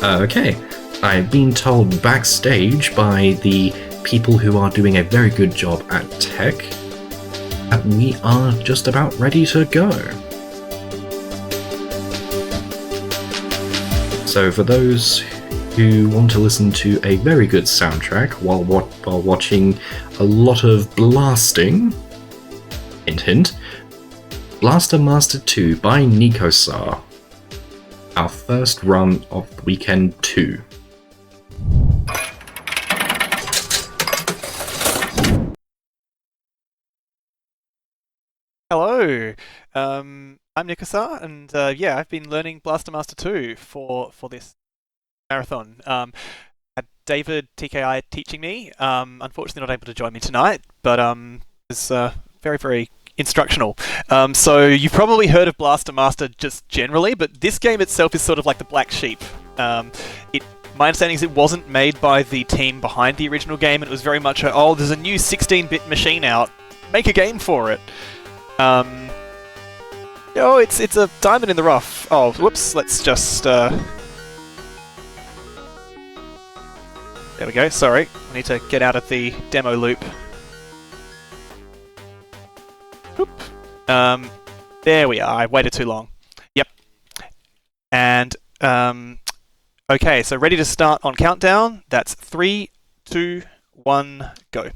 Okay, I've been told backstage by the people who are doing a very good job at tech that we are just about ready to go. So for those who want to listen to a very good soundtrack while watching a lot of blasting, hint hint, Blaster Master 2 by Nicosar, our first run of Weekend 2. Hello, I'm Nicosar, and yeah, I've been learning Blaster Master 2 for this marathon. Had David TKI teaching me. Unfortunately, not able to join me tonight, but it's very, very instructional. So you've probably heard of Blaster Master just generally, but this game itself is sort of like the black sheep. My understanding is it wasn't made by the team behind the original game, and it was very much a, oh, there's a new 16-bit machine out, make a game for it. Oh, it's a diamond in the rough. Oh, whoops, let's just, there we go, sorry. I need to get out of the demo loop. Oop. There we are, I waited too long. Yep. And, okay, so ready to start on countdown. That's 3, 2, 1, go.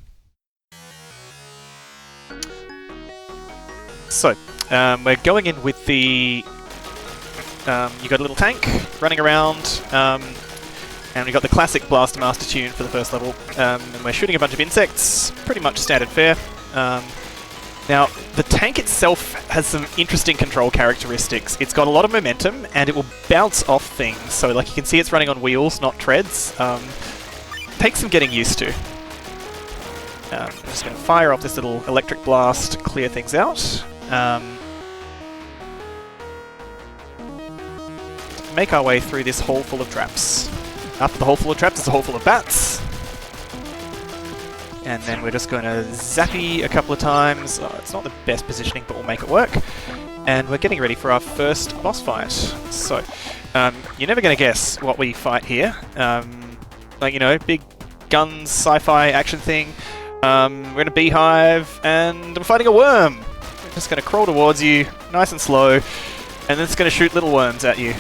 So, we're going in with the, you got a little tank running around, and we got the classic Blaster Master tune for the first level, and we're shooting a bunch of insects, pretty much standard fare. Now, the tank itself has some interesting control characteristics. It's got a lot of momentum, and it will bounce off things, so like you can see it's running on wheels, not treads. Takes some getting used to. I'm just going to fire off this little electric blast, clear things out. Make our way through this hole full of traps. After the hole full of traps, there's a hole full of bats. And then we're just going to zappy a couple of times. Oh, it's not the best positioning, but we'll make it work. And we're getting ready for our first boss fight. So, you're never going to guess what we fight here. Like, you know, big guns, sci-fi action thing. We're in a beehive, and I'm fighting a worm. I'm just going to crawl towards you, nice and slow, and then it's going to shoot little worms at you.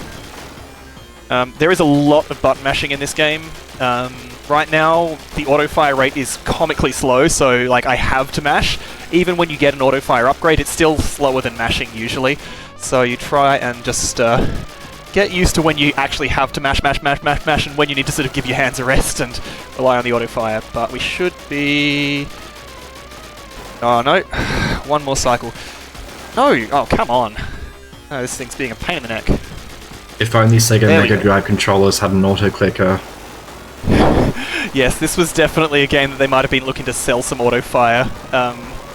There is a lot of button mashing in this game. Right now, the auto-fire rate is comically slow, so like I have to mash. Even when you get an auto-fire upgrade, it's still slower than mashing usually. So you try and just get used to when you actually have to mash, and when you need to sort of give your hands a rest and rely on the auto-fire. But we should be... Oh no, one more cycle. No, oh come on. Oh, this thing's being a pain in the neck. If only Sega Mega Drive controllers had an auto-clicker. Yes, this was definitely a game that they might have been looking to sell some auto-fire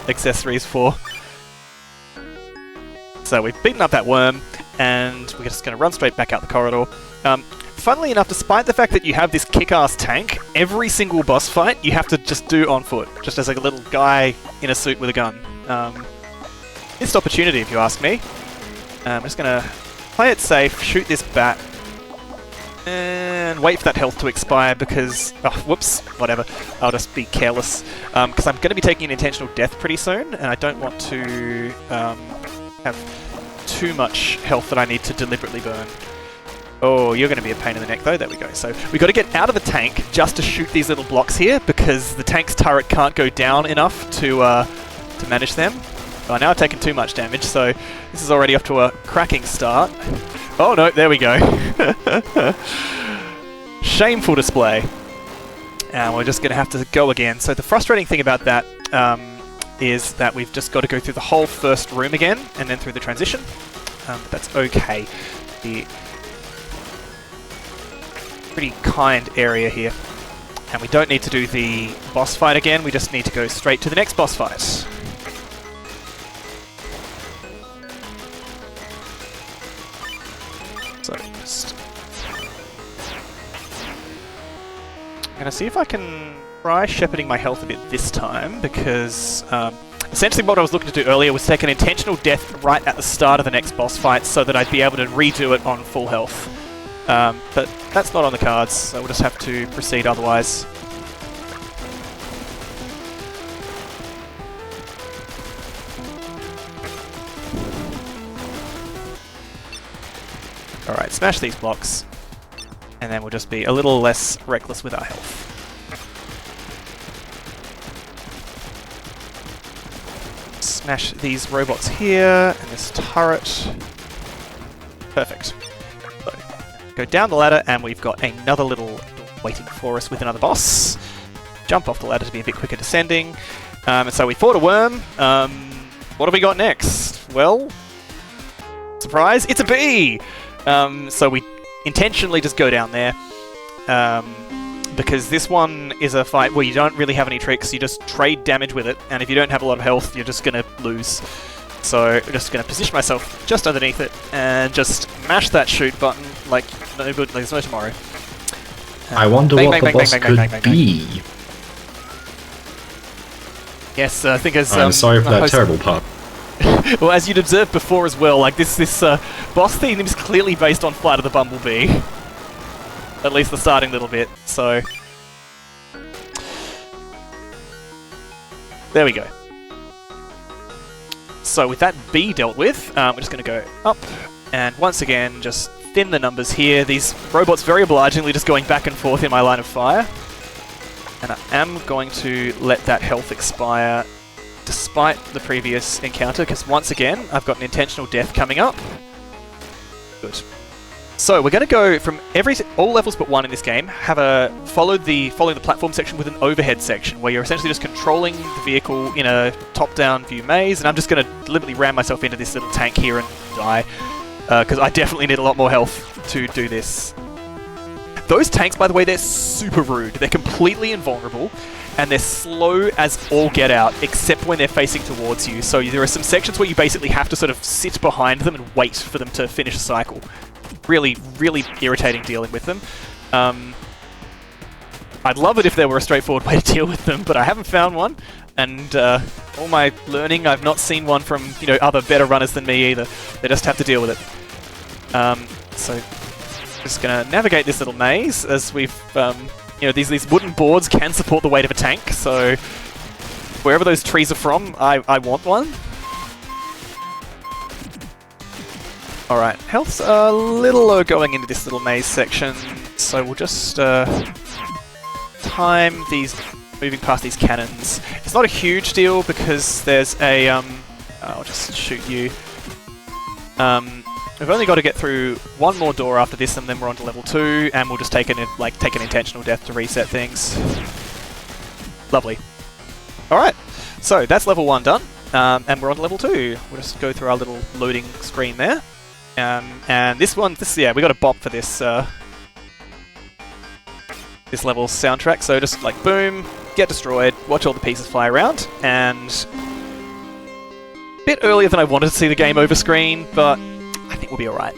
accessories for. So we've beaten up that worm, and we're just going to run straight back out the corridor. Funnily enough, despite the fact that you have this kick-ass tank, every single boss fight you have to just do on foot, just as like a little guy in a suit with a gun. Missed opportunity, if you ask me. I'm just going to play it safe, shoot this bat, and wait for that health to expire because... Oh, whoops, whatever. I'll just be careless. Because I'm going to be taking an intentional death pretty soon, and I don't want to have too much health that I need to deliberately burn. Oh, you're going to be a pain in the neck though. There we go. So we've got to get out of the tank just to shoot these little blocks here because the tank's turret can't go down enough to manage them. Oh, now I've taken too much damage, so this is already off to a cracking start. Oh no, there we go. Shameful display. And we're just going to have to go again. So the frustrating thing about that is that we've just got to go through the whole first room again and then through the transition. But that's okay. The pretty kind area here. And we don't need to do the boss fight again, we just need to go straight to the next boss fight. So, just... I'm going to see if I can try shepherding my health a bit this time, because essentially what I was looking to do earlier was take an intentional death right at the start of the next boss fight so that I'd be able to redo it on full health. But that's not on the cards, so we'll just have to proceed otherwise. Alright, smash these blocks, and then we'll just be a little less reckless with our health. Smash these robots here, and this turret. Perfect. So, go down the ladder, and we've got another little door waiting for us with another boss. Jump off the ladder to be a bit quicker descending. And so we fought a worm. What have we got next? Well, surprise, it's a bee! So we intentionally just go down there, because this one is a fight where you don't really have any tricks, you just trade damage with it, and if you don't have a lot of health, you're just going to lose. So I'm just going to position myself just underneath it, and just mash that shoot button like no good, there's no tomorrow. I wonder what the boss could be. Yes, I think as... I'm sorry for that terrible part. Well, as you'd observed before as well, like this boss theme is clearly based on Flight of the Bumblebee. At least the starting little bit, so... There we go. So with that bee dealt with, we're just going to go up, and once again, just thin the numbers here. These robots very obligingly just going back and forth in my line of fire. And I am going to let that health expire despite the previous encounter, because once again, I've got an intentional death coming up. Good. So we're going to go from all levels but one in this game, following the platform section with an overhead section, where you're essentially just controlling the vehicle in a top-down view maze, and I'm just going to deliberately ram myself into this little tank here and die, because I definitely need a lot more health to do this. Those tanks, by the way, they're super rude. They're completely invulnerable, and they're slow as all get out, except when they're facing towards you. So there are some sections where you basically have to sort of sit behind them and wait for them to finish a cycle. Really, really irritating dealing with them. I'd love it if there were a straightforward way to deal with them, but I haven't found one. And all my learning, I've not seen one from other better runners than me either. They just have to deal with it. So just gonna navigate this little maze as we've these wooden boards can support the weight of a tank. So wherever those trees are from, I want one. Alright, health's a little low going into this little maze section, so we'll just time these, moving past these cannons. It's not a huge deal because there's a, I'll just shoot you. We've only got to get through one more door after this, and then we're on to level 2, and we'll just take an intentional death to reset things. Lovely. Alright, so that's level 1 done, and we're on to level 2. We'll just go through our little loading screen there. And this we got a bop for this this level's soundtrack, so just like boom, get destroyed, watch all the pieces fly around, and a bit earlier than I wanted to see the game over screen, but I think we'll be alright.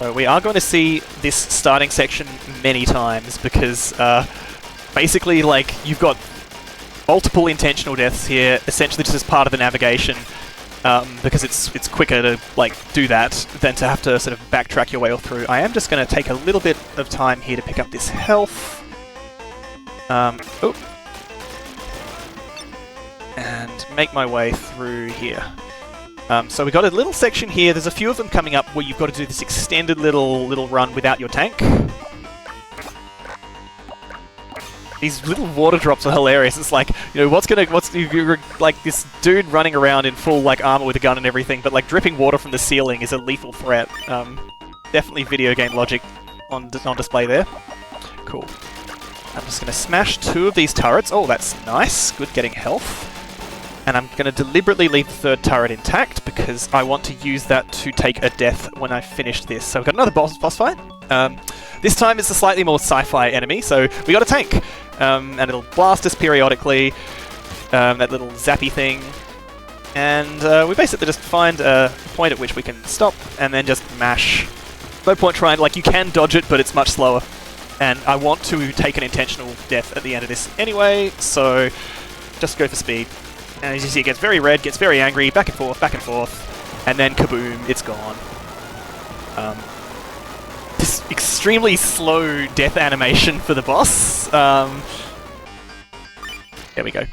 So we are going to see this starting section many times because basically, like, you've got multiple intentional deaths here, essentially just as part of the navigation, because it's quicker to do that than to have to sort of backtrack your way all through. I am just going to take a little bit of time here to pick up this health. And make my way through here. So we got a little section here. There's a few of them coming up where you've got to do this extended little run without your tank. These little water drops are hilarious. It's like, what's like this dude running around in full armor with a gun and everything, but dripping water from the ceiling is a lethal threat. Definitely video game logic on display there. Cool. I'm just going to smash 2 of these turrets. Oh, that's nice. Good getting health. And I'm going to deliberately leave the 3rd turret intact because I want to use that to take a death when I finish this. So we've got another boss fight. This time it's a slightly more sci-fi enemy, so we got a tank. And it'll blast us periodically, that little zappy thing. And we basically just find a point at which we can stop and then just mash. No point trying, you can dodge it, but it's much slower. And I want to take an intentional death at the end of this anyway, so just go for speed. And as you see, it gets very red, gets very angry, back and forth, and then kaboom, it's gone. This extremely slow death animation for the boss. There we go.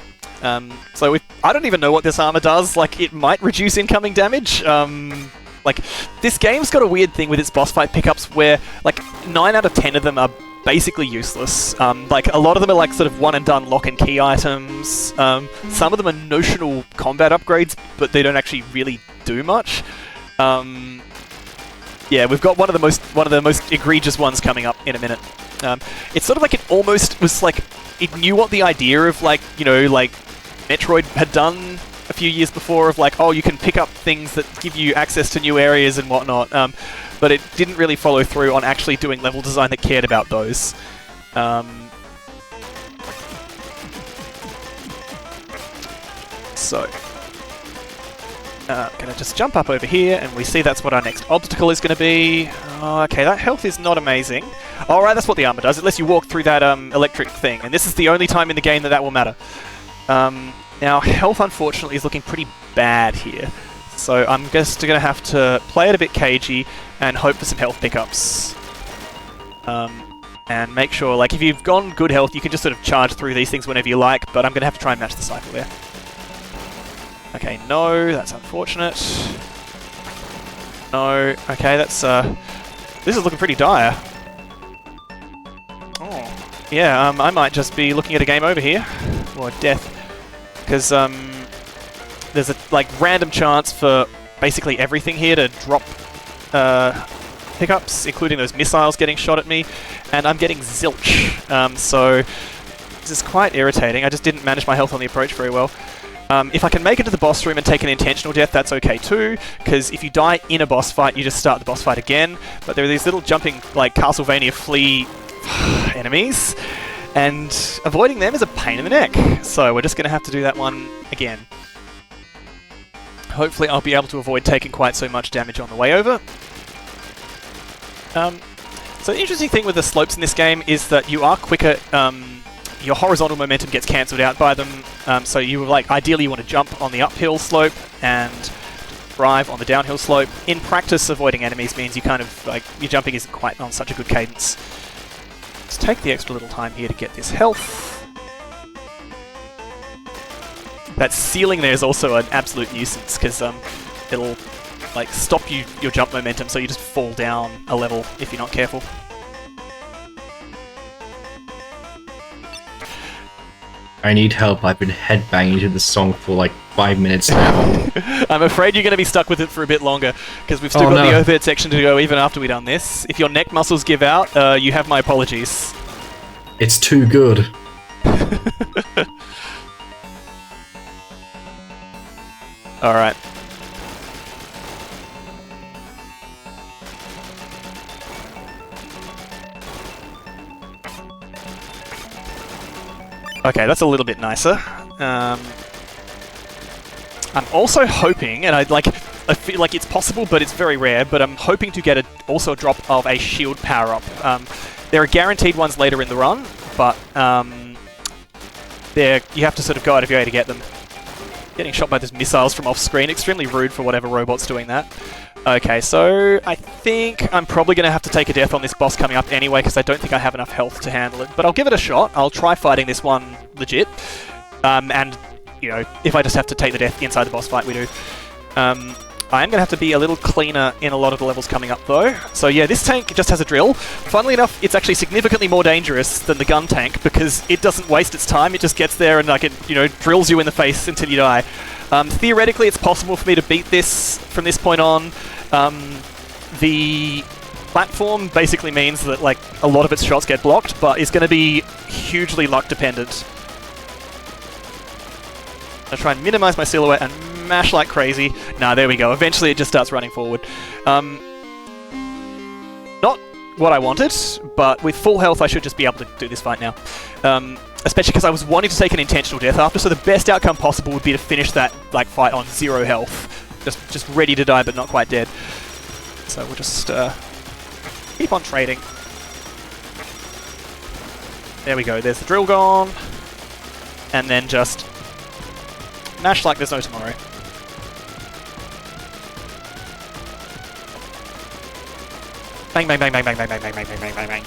So I don't even know what this armor does. Like, it might reduce incoming damage. Like, this game's got a weird thing with its boss fight pickups where, like, 9 out of 10 of them are basically useless. Like, a lot of them are, like, sort of one-and-done lock and key items. Some of them are notional combat upgrades, but they don't actually really do much. Yeah, we've got one of the most egregious ones coming up in a minute. It's sort of like it almost was like it knew what the idea of, like, you know, like Metroid had done a few years before of, like, oh, you can pick up things that give you access to new areas and whatnot, but it didn't really follow through on actually doing level design that cared about those. So, gonna just jump up over here, and we see that's what our next obstacle is gonna be. Oh, okay, that health is not amazing. Alright, that's what the armor does. It lets you walk through that electric thing, and this is the only time in the game that will matter. Now, health, unfortunately, is looking pretty bad here. So I'm just gonna have to play it a bit cagey and hope for some health pickups. And make sure, like, if you've gone good health, you can just sort of charge through these things whenever you like, but I'm gonna have to try and match the cycle there. Okay, no, that's unfortunate. No, okay, that's, this is looking pretty dire. Oh, yeah, I might just be looking at a game over here. Or death. Because, there's a, like, random chance for basically everything here to drop, pickups, including those missiles getting shot at me, and I'm getting zilch. So, this is quite irritating. I just didn't manage my health on the approach very well. If I can make it to the boss room and take an intentional death, that's okay too, because if you die in a boss fight, you just start the boss fight again. But there are these little jumping, like, Castlevania flea enemies, and avoiding them is a pain in the neck. So we're just going to have to do that one again. Hopefully I'll be able to avoid taking quite so much damage on the way over. So the interesting thing with the slopes in this game is that you are quicker. Your horizontal momentum gets cancelled out by them, so you, like, ideally you want to jump on the uphill slope and drive on the downhill slope. In practice, avoiding enemies means you kind of, like, your jumping isn't quite on such a good cadence. Let's take the extra little time here to get this health. That ceiling there is also an absolute nuisance, because it'll, like, stop your jump momentum, so you just fall down a level if you're not careful. I need help. I've been headbanging to this song for like 5 minutes now. I'm afraid you're going to be stuck with it for a bit longer, because we've still got the overhead section to go even after we've done this. If your neck muscles give out, you have my apologies. It's too good. Alright. Okay, that's a little bit nicer. I'm also hoping, and I feel like it's possible, but it's very rare, but I'm hoping to get also a drop of a shield power-up. There are guaranteed ones later in the run, but you have to sort of go out of your way to get them. Getting shot by those missiles from off-screen, extremely rude for whatever robot's doing that. Okay, so I think I'm probably going to have to take a death on this boss coming up anyway, because I don't think I have enough health to handle it. But I'll give it a shot. I'll try fighting this one legit. And, you know, if I just have to take the death inside the boss fight, we do. I am going to have to be a little cleaner in a lot of the levels coming up, though. So yeah, this tank just has a drill. Funnily enough, it's actually significantly more dangerous than the gun tank, because it doesn't waste its time. It just gets there and, like, it, you know, drills you in the face until you die. Theoretically, it's possible for me to beat this from this point on. The platform basically means that, like, a lot of its shots get blocked, but it's going to be hugely luck dependent. I'll try and minimize my silhouette and mash like crazy. Nah, there we go. Eventually it just starts running forward. Not what I wanted, but with full health I should just be able to do this fight now. Especially because I was wanting to take an intentional death after, so the best outcome possible would be to finish that, like, fight on 0 health. Just ready to die, but not quite dead. So we'll just keep on trading. There we go. There's the drill gone, and then just Mash like there's no tomorrow. Bang, bang, bang, bang, bang, bang, bang, bang, bang, bang, bang, bang, bang.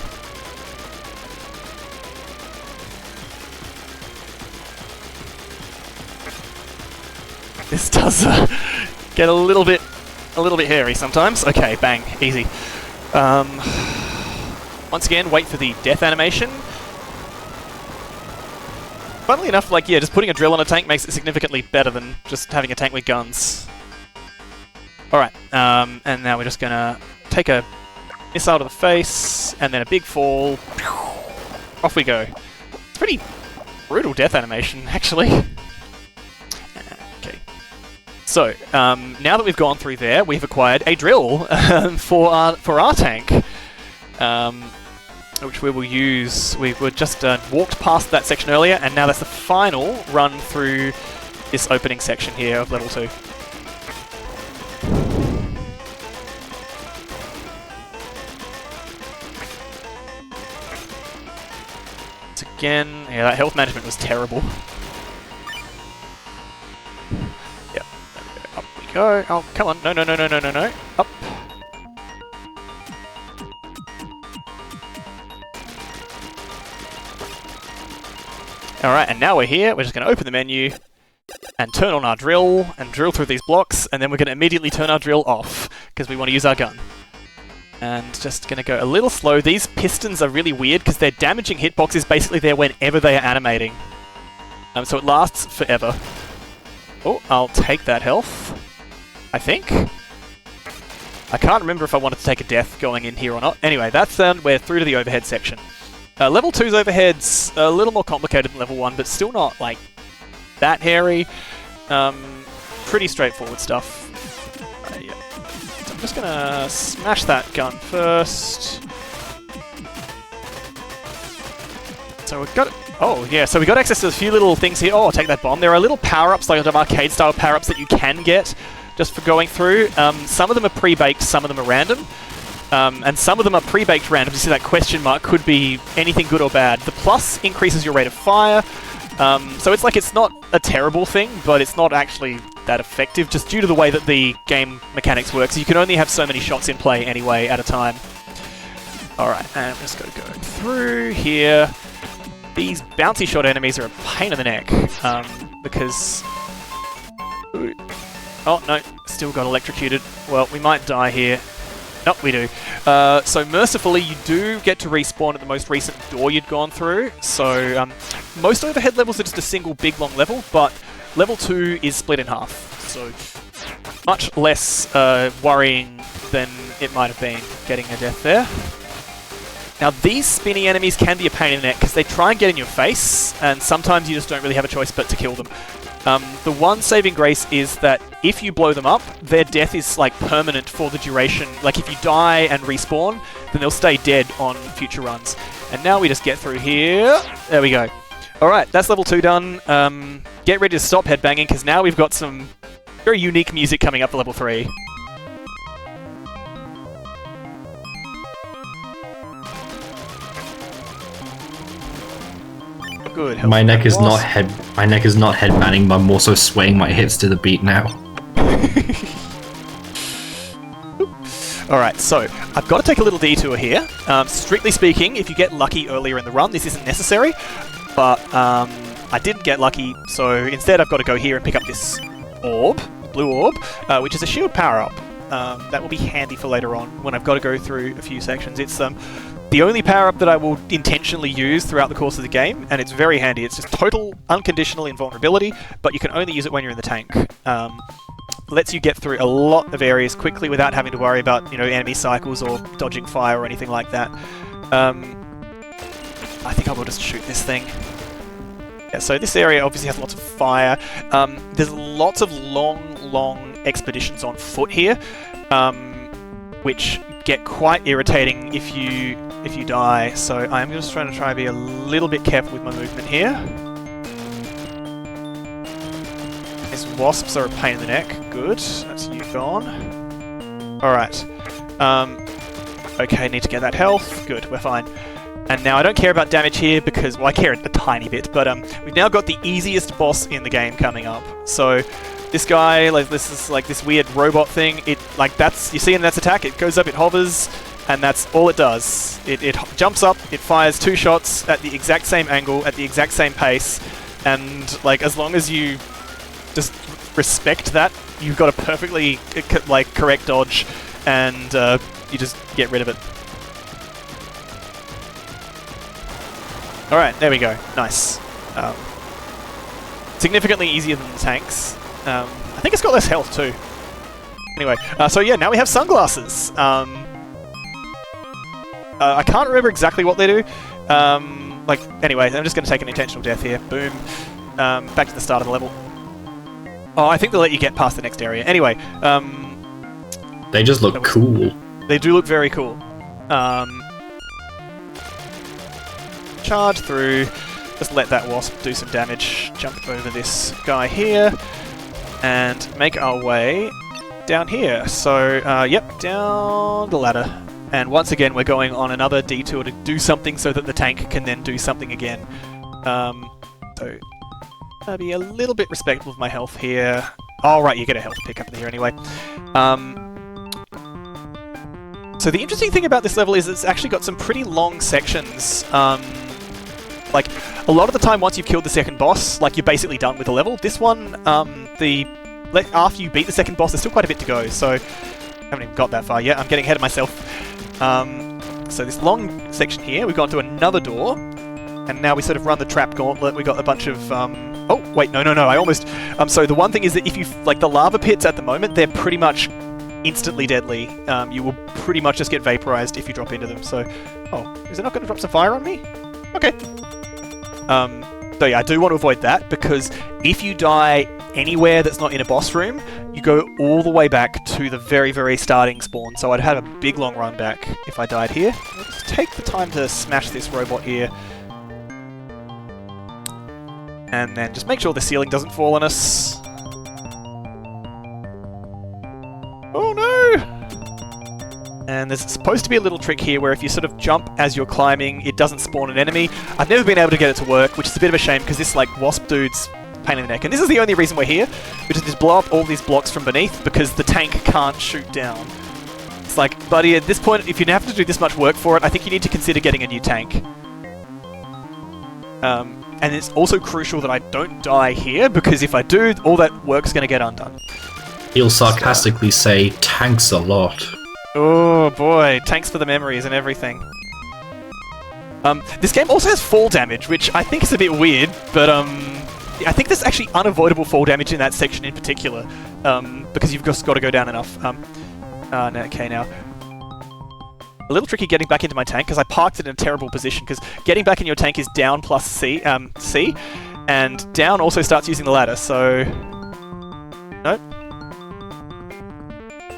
This does get a little bit hairy sometimes. Okay, bang, easy. Once again, wait for the death animation. Funnily enough, like, yeah, just putting a drill on a tank makes it significantly better than just having a tank with guns. Alright, and now we're just gonna take a missile to the face, and then a big fall. Off we go. It's pretty brutal death animation, actually. Okay. So, now that we've gone through there, we've acquired a drill for our tank. Which we will use. We were just walked past that section earlier, and now that's the final run through this opening section here of level 2. Once again, yeah, that health management was terrible. Yep, there we go. Up we go. Oh, come on. No, no, no, no, no, no, no. Up. Alright, and now we're here, we're just going to open the menu and turn on our drill and drill through these blocks, and then we're going to immediately turn our drill off because we want to use our gun. And just going to go a little slow. These pistons are really weird because their damaging hitbox is basically there whenever they are animating. So it lasts forever. Oh, I'll take that health, I think. I can't remember if I wanted to take a death going in here or not. Anyway, that's we're through to the overhead section. Level 2's overhead's a little more complicated than level 1, but still not, like, that hairy. Pretty straightforward stuff. Yeah. So I'm just gonna smash that gun first. So we've got... Oh, yeah, so we got access to a few little things here. Oh, I'll take that bomb. There are little power-ups, like arcade-style power-ups that you can get just for going through. Some of them are pre-baked, some of them are random. And some of them are pre-baked random. You see that question mark could be anything good or bad. The plus increases your rate of fire. So it's like it's not a terrible thing, but it's not actually that effective, just due to the way that the game mechanics work. So you can only have so many shots in play anyway at a time. Alright, and I'm just going to go through here. These bouncy shot enemies are a pain in the neck, because... Ooh. Oh, no, still got electrocuted. Well, we might die here. Nope, we do. So mercifully, you do get to respawn at the most recent door you'd gone through. So most overhead levels are just a single big long level, but level 2 is split in half. So much less worrying than it might have been getting a death there. Now these spinny enemies can be a pain in the neck because they try and get in your face, and sometimes you just don't really have a choice but to kill them. The one saving grace is that if you blow them up, their death is like permanent for the duration. Like if you die and respawn, then they'll stay dead on future runs. And now we just get through here. There we go. Alright, that's level 2 done. Get ready to stop headbanging because now we've got some very unique music coming up for level 3. Good. My neck is not headbanging, but I'm also swaying my hips to the beat now. Alright, so I've got to take a little detour here. Strictly speaking, if you get lucky earlier in the run, this isn't necessary, but I didn't get lucky, so instead I've got to go here and pick up this orb, blue orb, which is a shield power-up. That will be handy for later on when I've got to go through a few sections. It's the only power-up that I will intentionally use throughout the course of the game, and it's very handy. It's just total, unconditional invulnerability, but you can only use it when you're in the tank. Lets you get through a lot of areas quickly without having to worry about, you know, enemy cycles or dodging fire or anything like that. I think I will just shoot this thing. Yeah, so this area obviously has lots of fire. There's lots of long expeditions on foot here, which get quite irritating if you die. So I'm just trying to be a little bit careful with my movement here. These wasps are a pain in the neck. Good, that's you gone. Alright. Okay, need to get that health. Good, we're fine. And now I don't care about damage here because, well, I care a tiny bit, but we've now got the easiest boss in the game coming up. So this guy, like, this is like this weird robot thing. It, like, that's, you see in that's attack, it goes up, it hovers, and that's all it does. It jumps up, it fires 2 shots at the exact same angle, at the exact same pace, and, like, as long as you just respect that, you've got a perfectly, like, correct dodge, and you just get rid of it. Alright, there we go. Nice. Significantly easier than the tanks. I think it's got less health too. Anyway, so yeah, now we have sunglasses. I can't remember exactly what they do. Like, anyway, I'm just going to take an intentional death here. Boom. Back to the start of the level. Oh, I think they'll let you get past the next area. Anyway, they just look cool. They do look very cool. Charge through, just let that wasp do some damage, jump over this guy here, and make our way down here. So, yep, down the ladder. And once again, we're going on another detour to do something so that the tank can then do something again. So, I'll be a little bit respectful of my health here. Oh, right, you get a health pick up there anyway. So the interesting thing about this level is it's actually got some pretty long sections. Like, a lot of the time, once you've killed the second boss, like, you're basically done with the level. This one, after you beat the second boss, there's still quite a bit to go, so I haven't even got that far yet. I'm getting ahead of myself. So this long section here, we've gone to another door, and now we sort of run the trap gauntlet. We got a bunch of, oh, wait, no, I almost... so the one thing is that if you, like, the lava pits at the moment, they're pretty much instantly deadly. You will pretty much just get vaporized if you drop into them, so... Oh, is it not going to drop some fire on me? Okay. So yeah, I do want to avoid that, because if you die anywhere that's not in a boss room, you go all the way back to the very, very starting spawn, so I'd have a big long run back if I died here. Let's take the time to smash this robot here. And then just make sure the ceiling doesn't fall on us. Oh no! And there's supposed to be a little trick here where if you sort of jump as you're climbing, it doesn't spawn an enemy. I've never been able to get it to work, which is a bit of a shame because this, like, wasp dude's pain in the neck. And this is the only reason we're here, which is just blow up all these blocks from beneath because the tank can't shoot down. It's like, buddy, at this point, if you have to do this much work for it, I think you need to consider getting a new tank. And it's also crucial that I don't die here, because if I do, all that work's going to get undone. He'll sarcastically say, tanks a lot. Oh boy, tanks for the memories and everything. This game also has fall damage, which I think is a bit weird, but I think there's actually unavoidable fall damage in that section in particular, because you've just got to go down enough. Okay, now. A little tricky getting back into my tank, because I parked it in a terrible position, because getting back in your tank is down plus C, and down also starts using the ladder, so... Nope.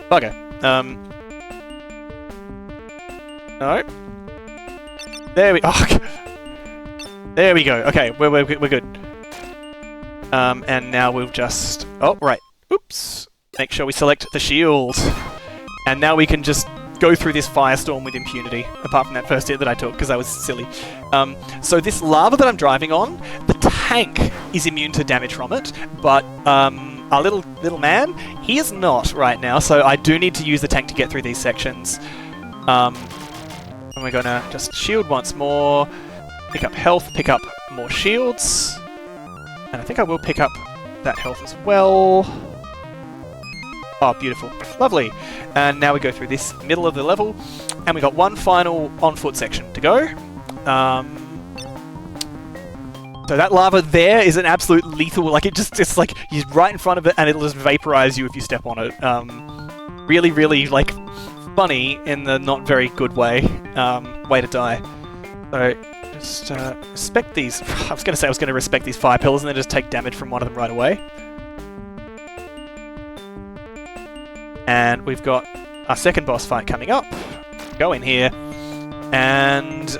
Bugger. No. There we... Oh, there we go. Okay, we're good. And now we'll just... Oh, right. Oops. Make sure we select the shield. And now we can just go through this firestorm with impunity, apart from that first hit that I took, because I was silly. So this lava that I'm driving on, the tank is immune to damage from it, but our little man, he is not right now, so I do need to use the tank to get through these sections. And we're gonna just shield once more, pick up health, pick up more shields, and I think I will pick up that health as well. Oh, beautiful. Lovely. And now we go through this middle of the level, and we got one final on-foot section to go. So that lava there is an absolute lethal, like it's like you're right in front of it and it'll just vaporize you if you step on it. Really, really, like, funny in the not very good way, way to die. So, just respect these, I was going to say I was going to respect these fire pillars and then just take damage from one of them right away. And we've got our second boss fight coming up. Go in here. And,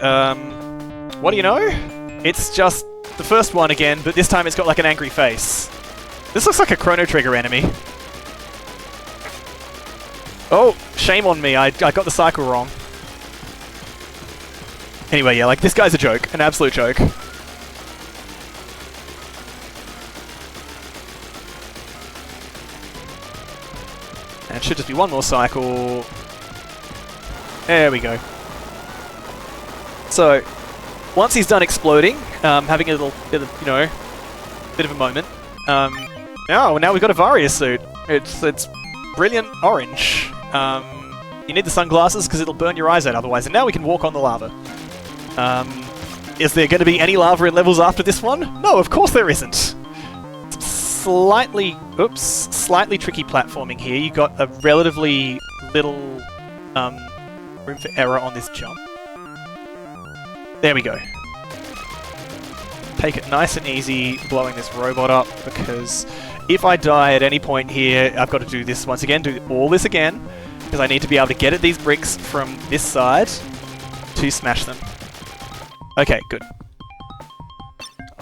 what do you know? It's just the first one again, but this time it's got like an angry face. This looks like a Chrono Trigger enemy. Oh, shame on me, I got the cycle wrong. Anyway, yeah, like, this guy's a joke. An absolute joke. And it should just be one more cycle. There we go. So, once he's done exploding, having a little bit of, you know, bit of a moment. Now we've got a Varia suit. It's brilliant orange. You need the sunglasses because it'll burn your eyes out otherwise. And now we can walk on the lava. Is there going to be any lava in levels after this one? No, of course there isn't. Slightly tricky platforming here. You got a relatively little room for error on this jump. There we go. Take it nice and easy, blowing this robot up, because if I die at any point here, I've got to do this once again, do all this again, because I need to be able to get at these bricks from this side to smash them. Okay, good.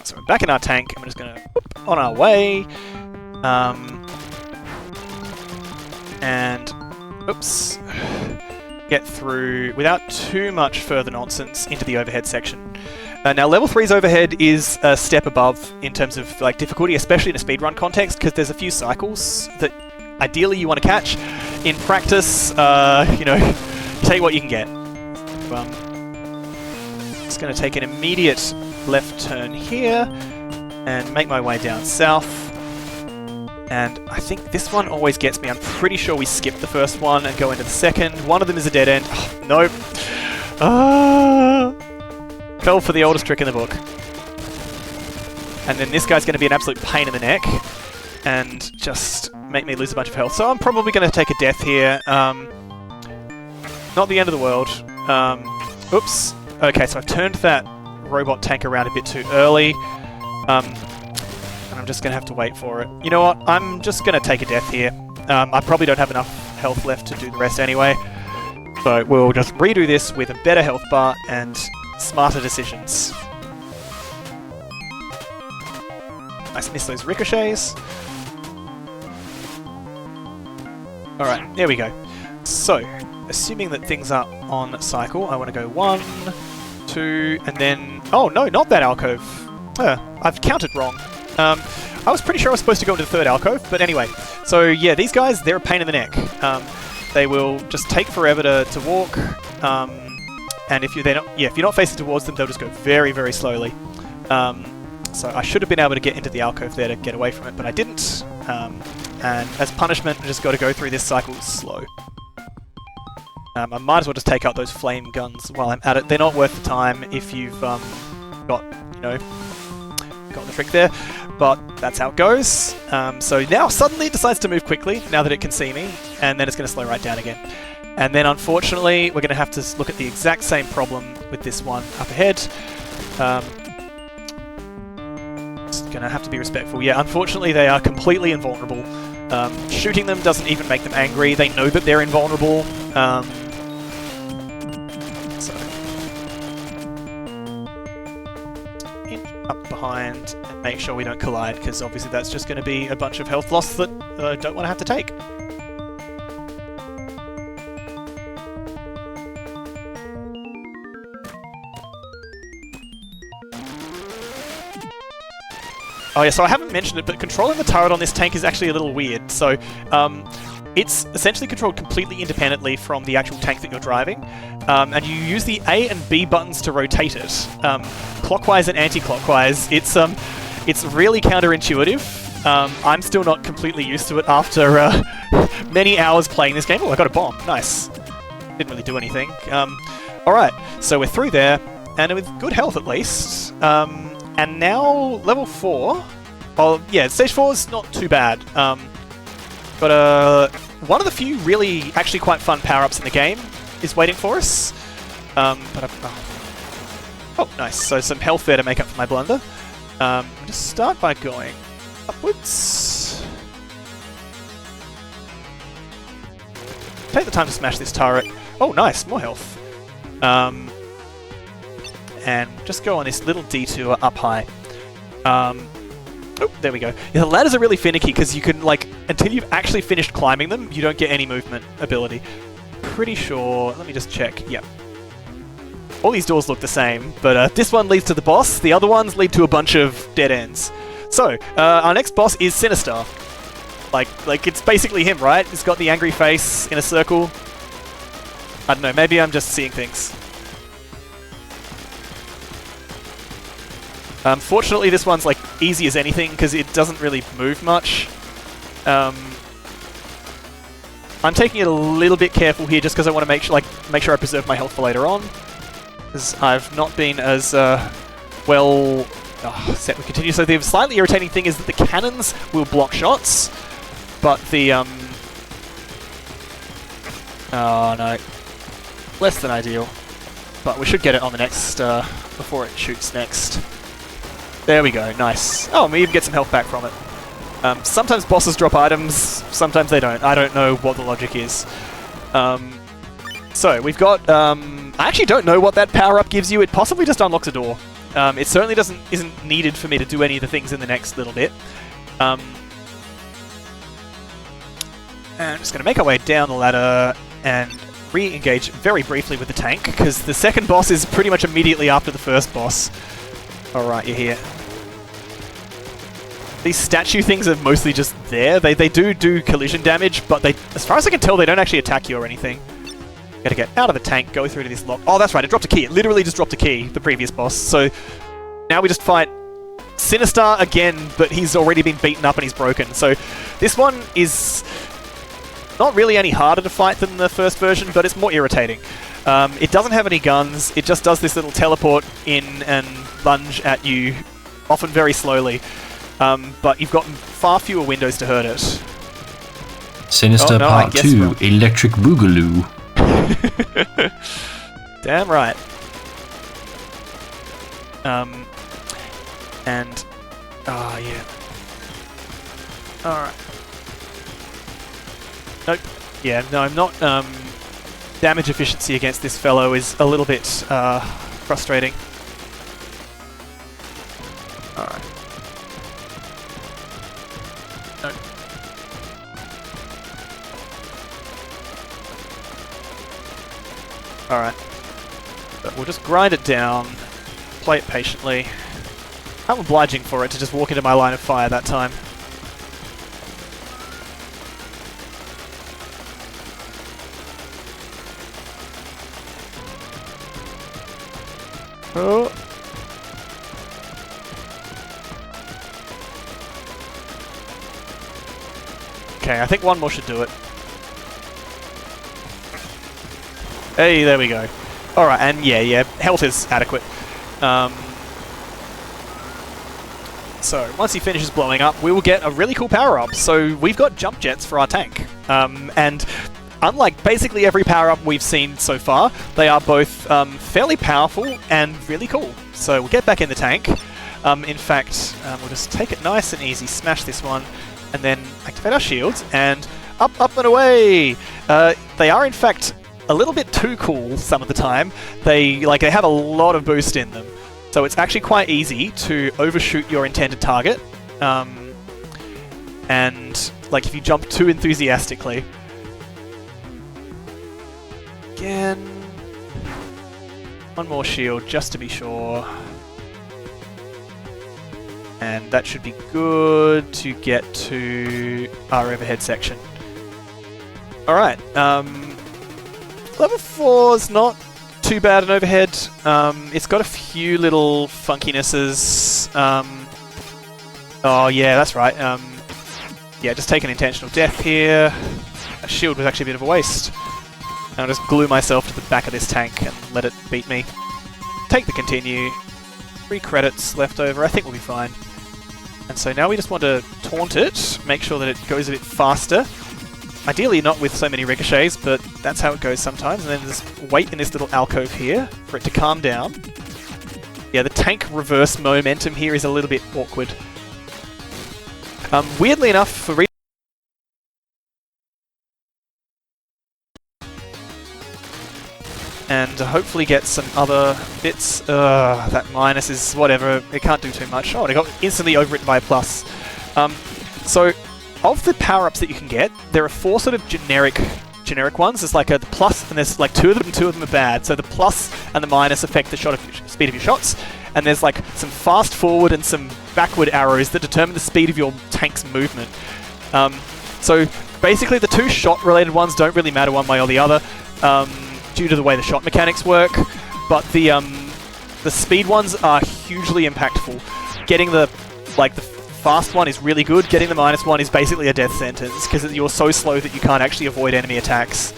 So we're back in our tank, and we're just going to on our way. And, oops, get through without too much further nonsense into the overhead section. Now, level 3's overhead is a step above in terms of like difficulty, especially in a speedrun context, because there's a few cycles that ideally you want to catch. In practice, you know, take what you can get. Just going to take an immediate left turn here and make my way down south. And I think this one always gets me. I'm pretty sure we skip the first one and go into the second. One of them is a dead end. Oh, nope. Fell for the oldest trick in the book. And then this guy's going to be an absolute pain in the neck and just make me lose a bunch of health. So I'm probably going to take a death here. Not the end of the world. Oops. Okay, so I've turned that robot tank around a bit too early. And I'm just going to have to wait for it. You know what? I'm just going to take a death here. I probably don't have enough health left to do the rest anyway. So we'll just redo this with a better health bar and smarter decisions. Nice, miss those ricochets. Alright, there we go. So, assuming that things are on cycle, I want to go 1, 2, and then... Oh, no, not that alcove. I've counted wrong. I was pretty sure I was supposed to go into the third alcove, but anyway. So, yeah, these guys, they're a pain in the neck. They will just take forever to walk. And if you're not facing towards them, they'll just go very, very slowly. So I should have been able to get into the alcove there to get away from it, but I didn't. And as punishment, I just got to go through this cycle slow. I might as well just take out those flame guns while I'm at it. They're not worth the time if you've got the trick there, but that's how it goes. So now suddenly it decides to move quickly now that it can see me, and then it's going to slow right down again. And then unfortunately, we're going to have to look at the exact same problem with this one up ahead. Just going to have to be respectful. Yeah, unfortunately, they are completely invulnerable. Shooting them doesn't even make them angry. They know that they're invulnerable. So, inch up behind and make sure we don't collide, because obviously that's just going to be a bunch of health loss that I don't want to have to take. Oh yeah, so I haven't mentioned it, but controlling the turret on this tank is actually a little weird. So, it's essentially controlled completely independently from the actual tank that you're driving, and you use the A and B buttons to rotate it, clockwise and anti-clockwise. It's really counterintuitive. I'm still not completely used to it after many hours playing this game. Oh, I got a bomb. Nice. Didn't really do anything. Alright, so we're through there, and with good health at least. And now, level 4. Well, yeah, stage 4 is not too bad. But one of the few really, actually quite fun power-ups in the game is waiting for us. Oh, nice. So some health there to make up for my blunder. I'll just start by going upwards. Take the time to smash this turret. Oh, nice. More health. And just go on this little detour up high. Oh, there we go. Yeah, the ladders are really finicky because you can, like, until you've actually finished climbing them, you don't get any movement ability. Pretty sure. Let me just check. Yep. all these doors look the same, but this one leads to the boss, the other ones lead to a bunch of dead ends. So, our next boss is Sinister. Like it's basically him, right? He's got the angry face in a circle. I don't know, maybe I'm just seeing things. Fortunately, this one's like easy as anything because it doesn't really move much. I'm taking it a little bit careful here just because I want to make sure I preserve my health for later on. Because I've not been as well set. We continue. So the slightly irritating thing is that the cannons will block shots, but the oh no, less than ideal. But we should get it on the next before it shoots next. There we go, nice. Oh, and we even get some health back from it. Sometimes bosses drop items, sometimes they don't. I don't know what the logic is. So, we've got... I actually don't know what that power-up gives you. It possibly just unlocks a door. It certainly isn't needed for me to do any of the things in the next little bit. And I'm just going to make our way down the ladder and re-engage very briefly with the tank, because the second boss is pretty much immediately after the first boss. Alright, you're here. These statue things are mostly just there. They do collision damage, but as far as I can tell, they don't actually attack you or anything. Gotta get out of the tank, go through to this lock. Oh, that's right, it dropped a key. It literally just dropped a key, the previous boss. So now we just fight Sinister again, but he's already been beaten up and he's broken. So this one is not really any harder to fight than the first version, but it's more irritating. It doesn't have any guns, it just does this little teleport in and lunge at you, often very slowly. But you've got far fewer windows to hurt it. Sinister Part 2, Electric Boogaloo. Damn right. And... oh, yeah. Alright. Nope. Yeah, no, I'm not... damage efficiency against this fellow is a little bit frustrating. Alright. No. Alright. But we'll just grind it down, play it patiently. I'm obliging for it to just walk into my line of fire that time. Oh. Okay, I think one more should do it. Hey, there we go. Alright, and yeah, health is adequate. So, once he finishes blowing up, we will get a really cool power-up. So, we've got jump jets for our tank. And unlike basically every power-up we've seen so far, they are both fairly powerful and really cool. So, we'll get back in the tank. In fact, we'll just take it nice and easy, smash this one, and then activate our shields, and up and away! They are, in fact, a little bit too cool some of the time. They have a lot of boost in them. So it's actually quite easy to overshoot your intended target. And, if you jump too enthusiastically. Again... one more shield, just to be sure. And that should be good to get to our overhead section. Alright, level 4's not too bad an overhead. It's got a few little funkinesses. Oh yeah, that's right. Yeah, just take an intentional death here. A shield was actually a bit of a waste. And I'll just glue myself to the back of this tank and let it beat me. Take the continue. 3 credits left over. I think we'll be fine. And so now we just want to taunt it, make sure that it goes a bit faster. Ideally not with so many ricochets, but that's how it goes sometimes. And then just wait in this little alcove here for it to calm down. Yeah, the tank reverse momentum here is a little bit awkward. Weirdly enough, for and hopefully get some other bits. That minus is whatever, it can't do too much. Oh, and it got instantly overwritten by a plus. So, of the power-ups that you can get, there are 4 sort of generic generic ones. There's like the plus, and there's like two of them are bad. So the plus and the minus affect the speed of your shots, and there's like some fast forward and some backward arrows that determine the speed of your tank's movement. So basically the two shot related ones don't really matter one way or the other due to the way the shot mechanics work, but the speed ones are hugely impactful. Getting the fast one is really good. Getting the minus one is basically a death sentence because you're so slow that you can't actually avoid enemy attacks.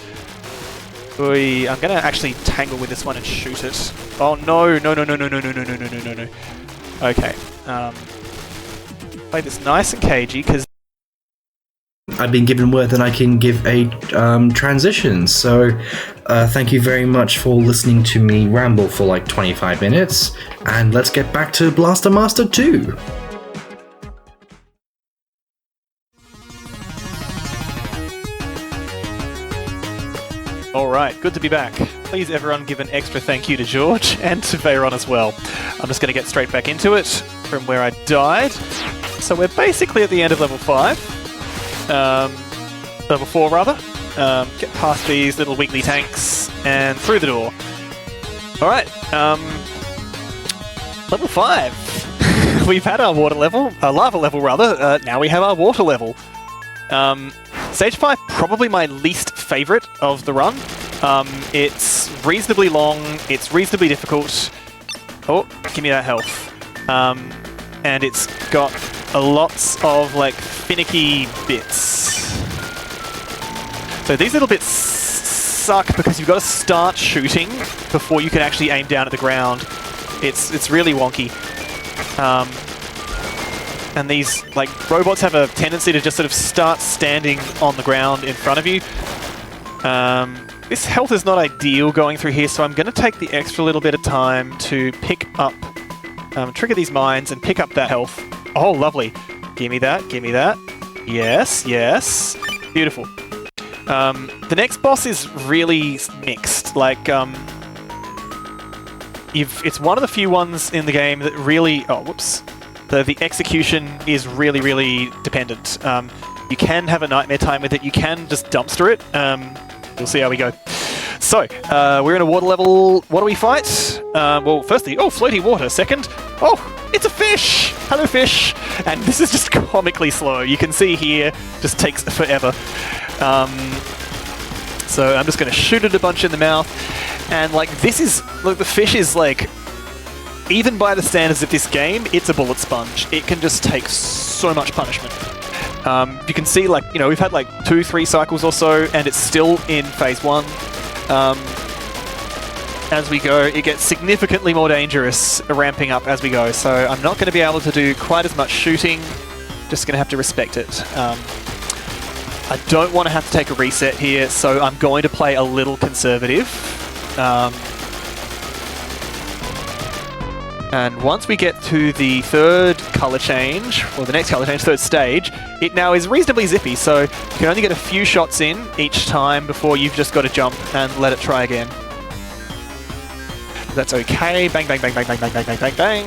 Oy, I'm gonna actually tangle with this one and shoot it. Oh no, no, no, no, no, no, no, no, no, no, no, no, no. Okay. Play this nice and cagey because I've been given word that I can give a transition, so thank you very much for listening to me ramble for like 25 minutes, and let's get back to Blaster Master 2. Alright, good to be back. Please everyone give an extra thank you to George and to Veyron as well. I'm just going to get straight back into it from where I died. So we're basically at the end of level 5. Level 4 rather. Get past these little wiggly tanks and through the door. Alright, level 5. We've had our water level, lava level rather, now we have our water level. Stage 5, probably my least favourite of the run. It's reasonably long, it's reasonably difficult. Oh, give me that health. And it's got lots of like finicky bits. So these little bits suck because you've got to start shooting before you can actually aim down at the ground. It's really wonky. And these like robots have a tendency to just sort of start standing on the ground in front of you. This health is not ideal going through here, so I'm going to take the extra little bit of time to pick up, trigger these mines and pick up that health. Oh, lovely. Give me that, give me that. Yes, yes. Beautiful. The next boss is really mixed. Like, it's one of the few ones in the game that really... Oh, whoops. The execution is really, really dependent. You can have a nightmare time with it. You can just dumpster it. We'll see how we go. So, we're in a water level. What do we fight? Well, firstly, oh, floaty water. Second, oh, it's a fish! Hello, fish! And this is just comically slow. You can see here, just takes forever. So I'm just going to shoot it a bunch in the mouth. And, like, this is... Look, the fish is, like... Even by the standards of this game, it's a bullet sponge. It can just take so much punishment. You can see, like, you know, we've had like 2-3 cycles or so, and it's still in phase 1. As we go, it gets significantly more dangerous ramping up as we go, so I'm not going to be able to do quite as much shooting. Just going to have to respect it. I don't want to have to take a reset here, so I'm going to play a little conservative. And once we get to the third colour change, or the next colour change, third stage, it now is reasonably zippy, so you can only get a few shots in each time before you've just got to jump and let it try again. That's okay. Bang, bang, bang, bang, bang, bang, bang, bang, bang, bang.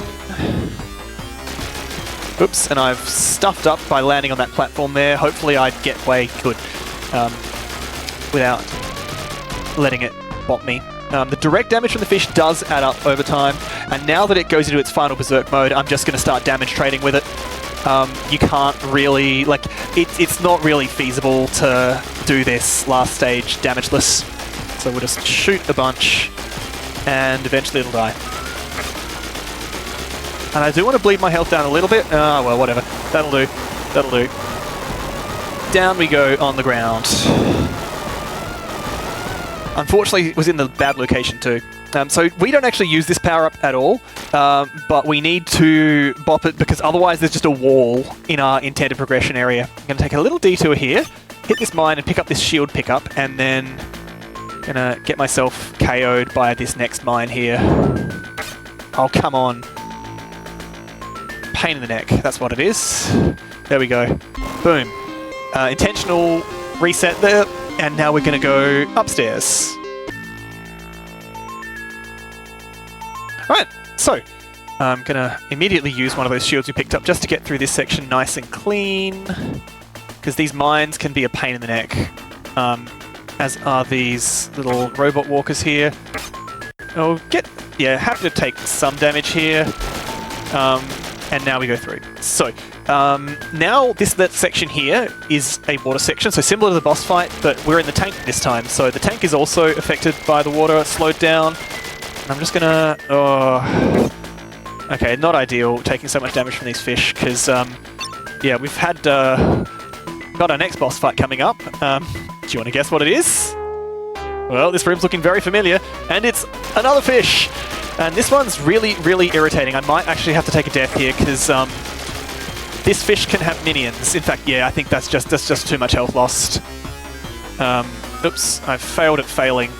Oops, and I've stuffed up by landing on that platform there. Hopefully I'd get way good without letting it bop me. The direct damage from the fish does add up over time, and now that it goes into its final berserk mode, I'm just going to start damage trading with it. You can't really, like, it's not really feasible to do this last stage damageless. So we'll just shoot a bunch, and eventually it'll die. And I do want to bleed my health down a little bit. Oh, well, whatever. That'll do. That'll do. Down we go on the ground. Unfortunately, it was in the bad location too. So we don't actually use this power-up at all, but we need to bop it because otherwise there's just a wall in our intended progression area. I'm going to take a little detour here, hit this mine and pick up this shield pickup, and then I'm going to get myself KO'd by this next mine here. Oh, come on. Pain in the neck, that's what it is. There we go. Boom. Intentional reset there. And now we're going to go upstairs. Alright, so I'm going to immediately use one of those shields we picked up just to get through this section nice and clean. Because these mines can be a pain in the neck. And as are these little robot walkers here. Oh, happy to take some damage here. And now we go through. So, now that section here is a water section, so similar to the boss fight, but we're in the tank this time. So the tank is also affected by the water, slowed down. And I'm just gonna... okay, not ideal, taking so much damage from these fish, because, yeah, we've had... got our next boss fight coming up. Do you want to guess what it is? Well, this room's looking very familiar, and it's another fish! And this one's really, really irritating. I might actually have to take a death here, because this fish can have minions. In fact, yeah, I think that's just too much health lost. Oops, I've failed at failing.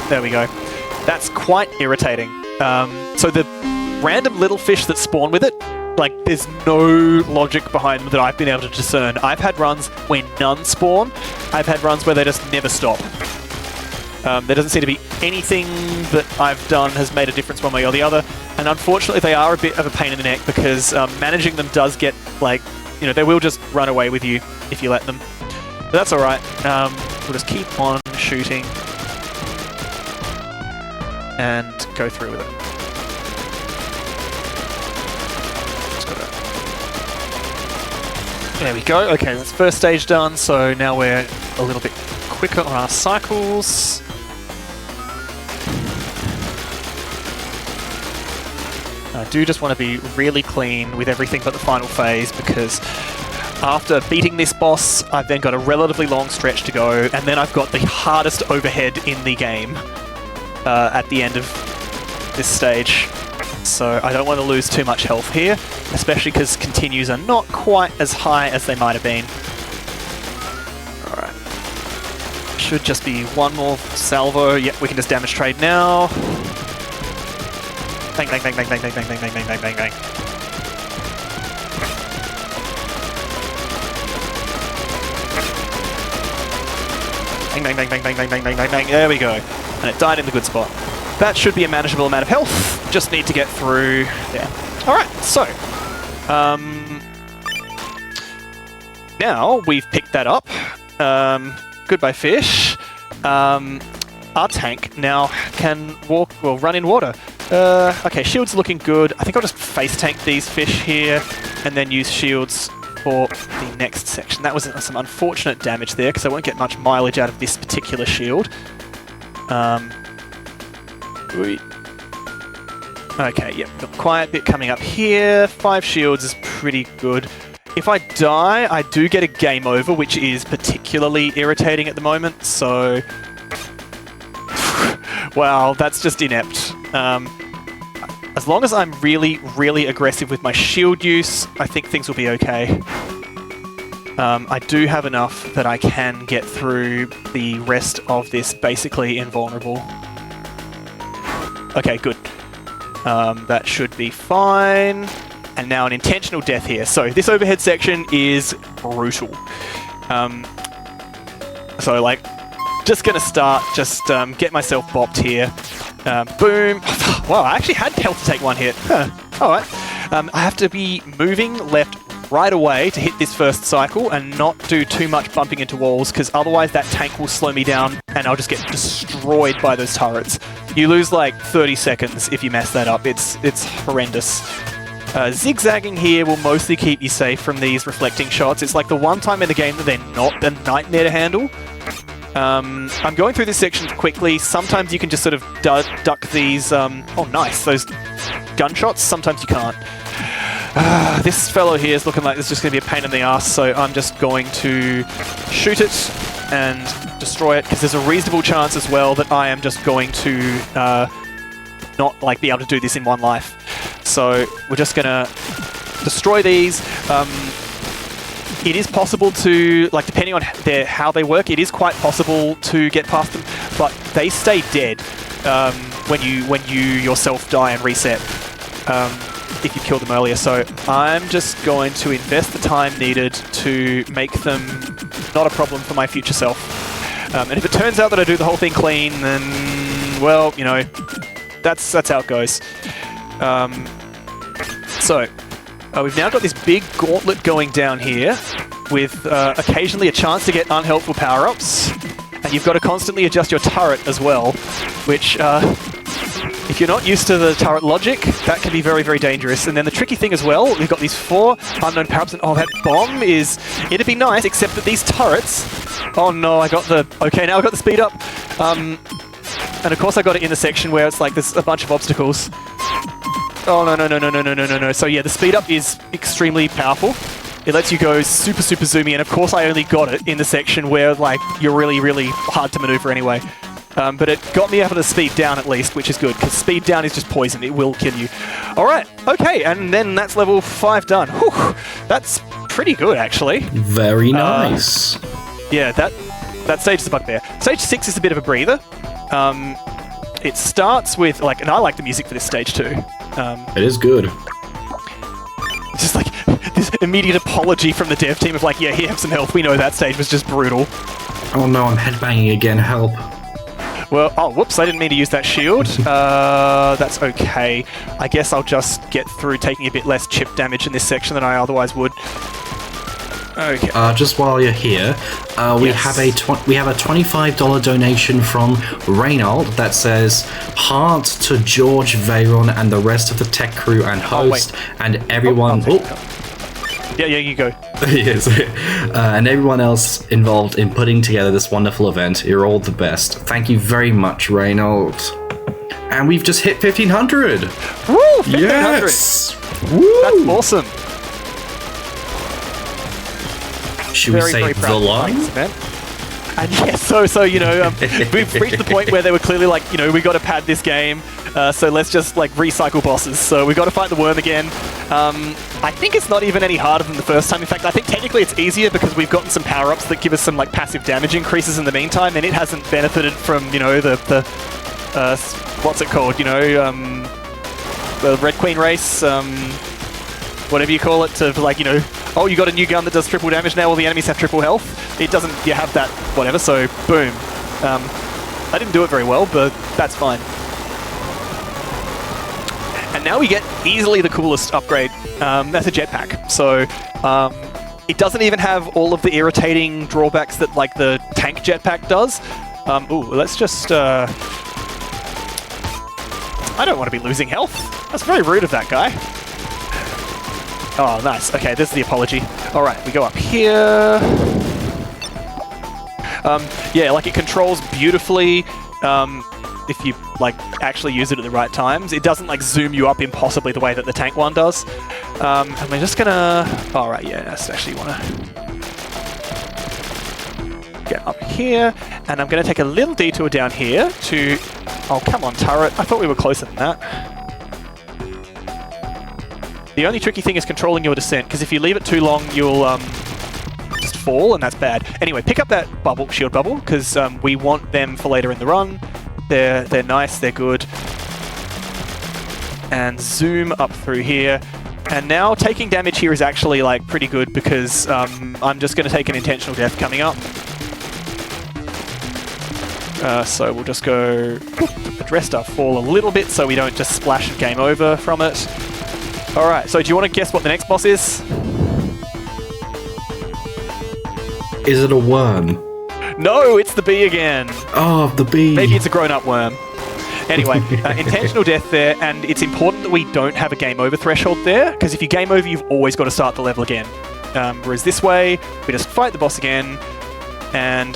There we go. That's quite irritating. So the random little fish that spawn with it, like, there's no logic behind them that I've been able to discern. I've had runs where none spawn. I've had runs where they just never stop. There doesn't seem to be anything that I've done has made a difference one way or the other, and unfortunately they are a bit of a pain in the neck because managing them does get, like, you know, they will just run away with you if you let them. But that's alright. We'll just keep on shooting and go through with it. There we go. Okay, that's first stage done, so now we're a little bit quicker on our cycles. I do just want to be really clean with everything but the final phase, because after beating this boss, I've then got a relatively long stretch to go, and then I've got the hardest overhead in the game at the end of this stage. So I don't want to lose too much health here, especially because continues are not quite as high as they might have been. Alright. Should just be one more salvo. Yep, we can just damage trade now. Bang, bang, bang, bang, bang, bang, bang, bang, bang, bang, bang, bang. Bang, bang, bang, bang, bang, bang, bang, bang, bang, bang. There we go. And it died in the good spot. That should be a manageable amount of health. Just need to get through there. Alright, so. Now we've picked that up. Goodbye, fish. Our tank now can run in water. Okay, shields looking good. I think I'll just face tank these fish here and then use shields for the next section. That was some unfortunate damage there because I won't get much mileage out of this particular shield. Okay, yep, got quite a bit coming up here. 5 shields is pretty good. If I die, I do get a game over, which is particularly irritating at the moment, so... Wow, that's just inept. As long as I'm really, really aggressive with my shield use, I think things will be okay. I do have enough that I can get through the rest of this basically invulnerable. Okay, good. That should be fine. And now an intentional death here. So this overhead section is brutal. So, like, just gonna start, just get myself bopped here. Boom. Wow, I actually had health to take one hit. Huh. Alright. I have to be moving left right away to hit this first cycle and not do too much bumping into walls, because otherwise that tank will slow me down and I'll just get destroyed by those turrets. You lose like 30 seconds if you mess that up. It's horrendous. Zigzagging here will mostly keep you safe from these reflecting shots. It's like the one time in the game that they're not a nightmare to handle. I'm going through this section quickly. Sometimes you can just sort of duck these... oh, nice. Those gunshots. Sometimes you can't. This fellow here is looking like it's just going to be a pain in the ass, so I'm just going to shoot it and destroy it, because there's a reasonable chance as well that I am just going to not like be able to do this in one life. So we're just going to destroy these. It is possible to, like, depending on how they work, it is quite possible to get past them, but they stay dead when you yourself die and reset if you kill them earlier. So I'm just going to invest the time needed to make them not a problem for my future self. And if it turns out that I do the whole thing clean, then, well, you know, that's how it goes. So we've now got this big gauntlet going down here with occasionally a chance to get unhelpful power-ups. and you've got to constantly adjust your turret as well, which, if you're not used to the turret logic, that can be very, very dangerous. And then the tricky thing as well, we've got these 4 unknown power-ups, and that bomb is... It'd be nice, except that these turrets... Oh no, I got the... Okay, now I got the speed up. And of course I got it in the section where it's like there's a bunch of obstacles. Oh no. So yeah, the speed up is extremely powerful. It lets you go super, super zoomy, and of course I only got it in the section where like you're really, really hard to maneuver anyway. But it got me able to speed down at least, which is good, because speed down is just poison. It will kill you. Alright, okay, and then that's level 5 done. Whew, that's pretty good, actually. Very nice. Yeah, that stage is a bugbear. Stage 6 is a bit of a breather. It starts with, like, and I like the music for this stage too. It is good. Just like, this immediate apology from the dev team of like, yeah, here, have some health. We know that stage was just brutal. Oh no, I'm headbanging again, help. Well, oh, whoops, I didn't mean to use that shield. That's okay. I guess I'll just get through taking a bit less chip damage in this section than I otherwise would. Okay. Just while you're here, we have a $25 donation from Reynald that says heart to George, Veyron, and the rest of the tech crew and host and everyone. Yeah, you go. Yes, and everyone else involved in putting together this wonderful event. You're all the best. Thank you very much, Reynald. And we've just hit 1,500. Woo! 1,500. Yes. Woo! That's awesome. Should we say the line? And yes, so you know, we've reached the point where they were clearly like, you know, we got to pad this game, so let's just like recycle bosses. So we got to fight the worm again. I think it's not even any harder than the first time. In fact, I think technically it's easier because we've gotten some power-ups that give us some like passive damage increases in the meantime, and it hasn't benefited from, you know, the what's it called? You know, the Red Queen race, whatever you call it, to like, you know, oh, you got a new gun that does triple damage now, all the enemies have triple health. It doesn't, you have that, whatever, so boom. I didn't do it very well, but that's fine. And now we get easily the coolest upgrade. That's a jetpack. So it doesn't even have all of the irritating drawbacks that like the tank jetpack does. Ooh, let's just... I don't want to be losing health. That's very rude of that guy. Oh, nice. Okay, this is the apology. All right, we go up here. Yeah, like it controls beautifully if you like actually use it at the right times. It doesn't like zoom you up impossibly the way that the tank one does. And we're just gonna... All right, yeah, let's actually want to get up here, and I'm gonna take a little detour down here to... Oh, come on, turret. I thought we were closer than that. The only tricky thing is controlling your descent, because if you leave it too long, you'll just fall, and that's bad. Anyway, pick up that bubble, shield bubble, because we want them for later in the run. They're nice, they're good. And zoom up through here. And now taking damage here is actually like pretty good, because I'm just going to take an intentional death coming up. So we'll just go address our fall a little bit so we don't just splash and game over from it. Alright, so do you want to guess what the next boss is? Is it a worm? No, it's the bee again. Oh, the bee. Maybe it's a grown-up worm. Anyway, intentional death there, and it's important that we don't have a game over threshold there, because if you game over, you've always got to start the level again. Whereas this way, we just fight the boss again, and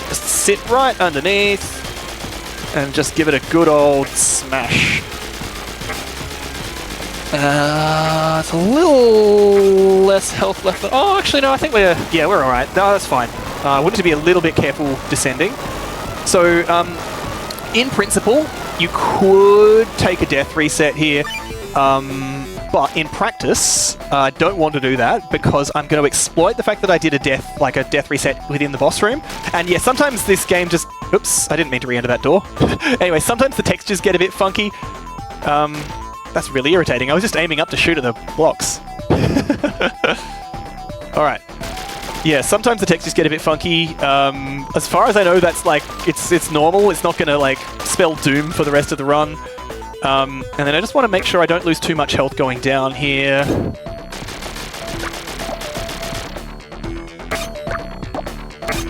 just sit right underneath, and just give it a good old smash. It's a little less health left. Oh, actually, no, I think we're alright. No, that's fine. I wanted to be a little bit careful descending. So, in principle, you could take a death reset here, but in practice, I don't want to do that because I'm going to exploit the fact that I did a death reset within the boss room. And yeah, sometimes this game just... Oops, I didn't mean to re-enter that door. Anyway, sometimes the textures get a bit funky. That's really irritating. I was just aiming up to shoot at the blocks. Alright. Yeah, sometimes the textures get a bit funky. As far as I know, that's like, it's normal. It's not going to like spell doom for the rest of the run. And then I just want to make sure I don't lose too much health going down here.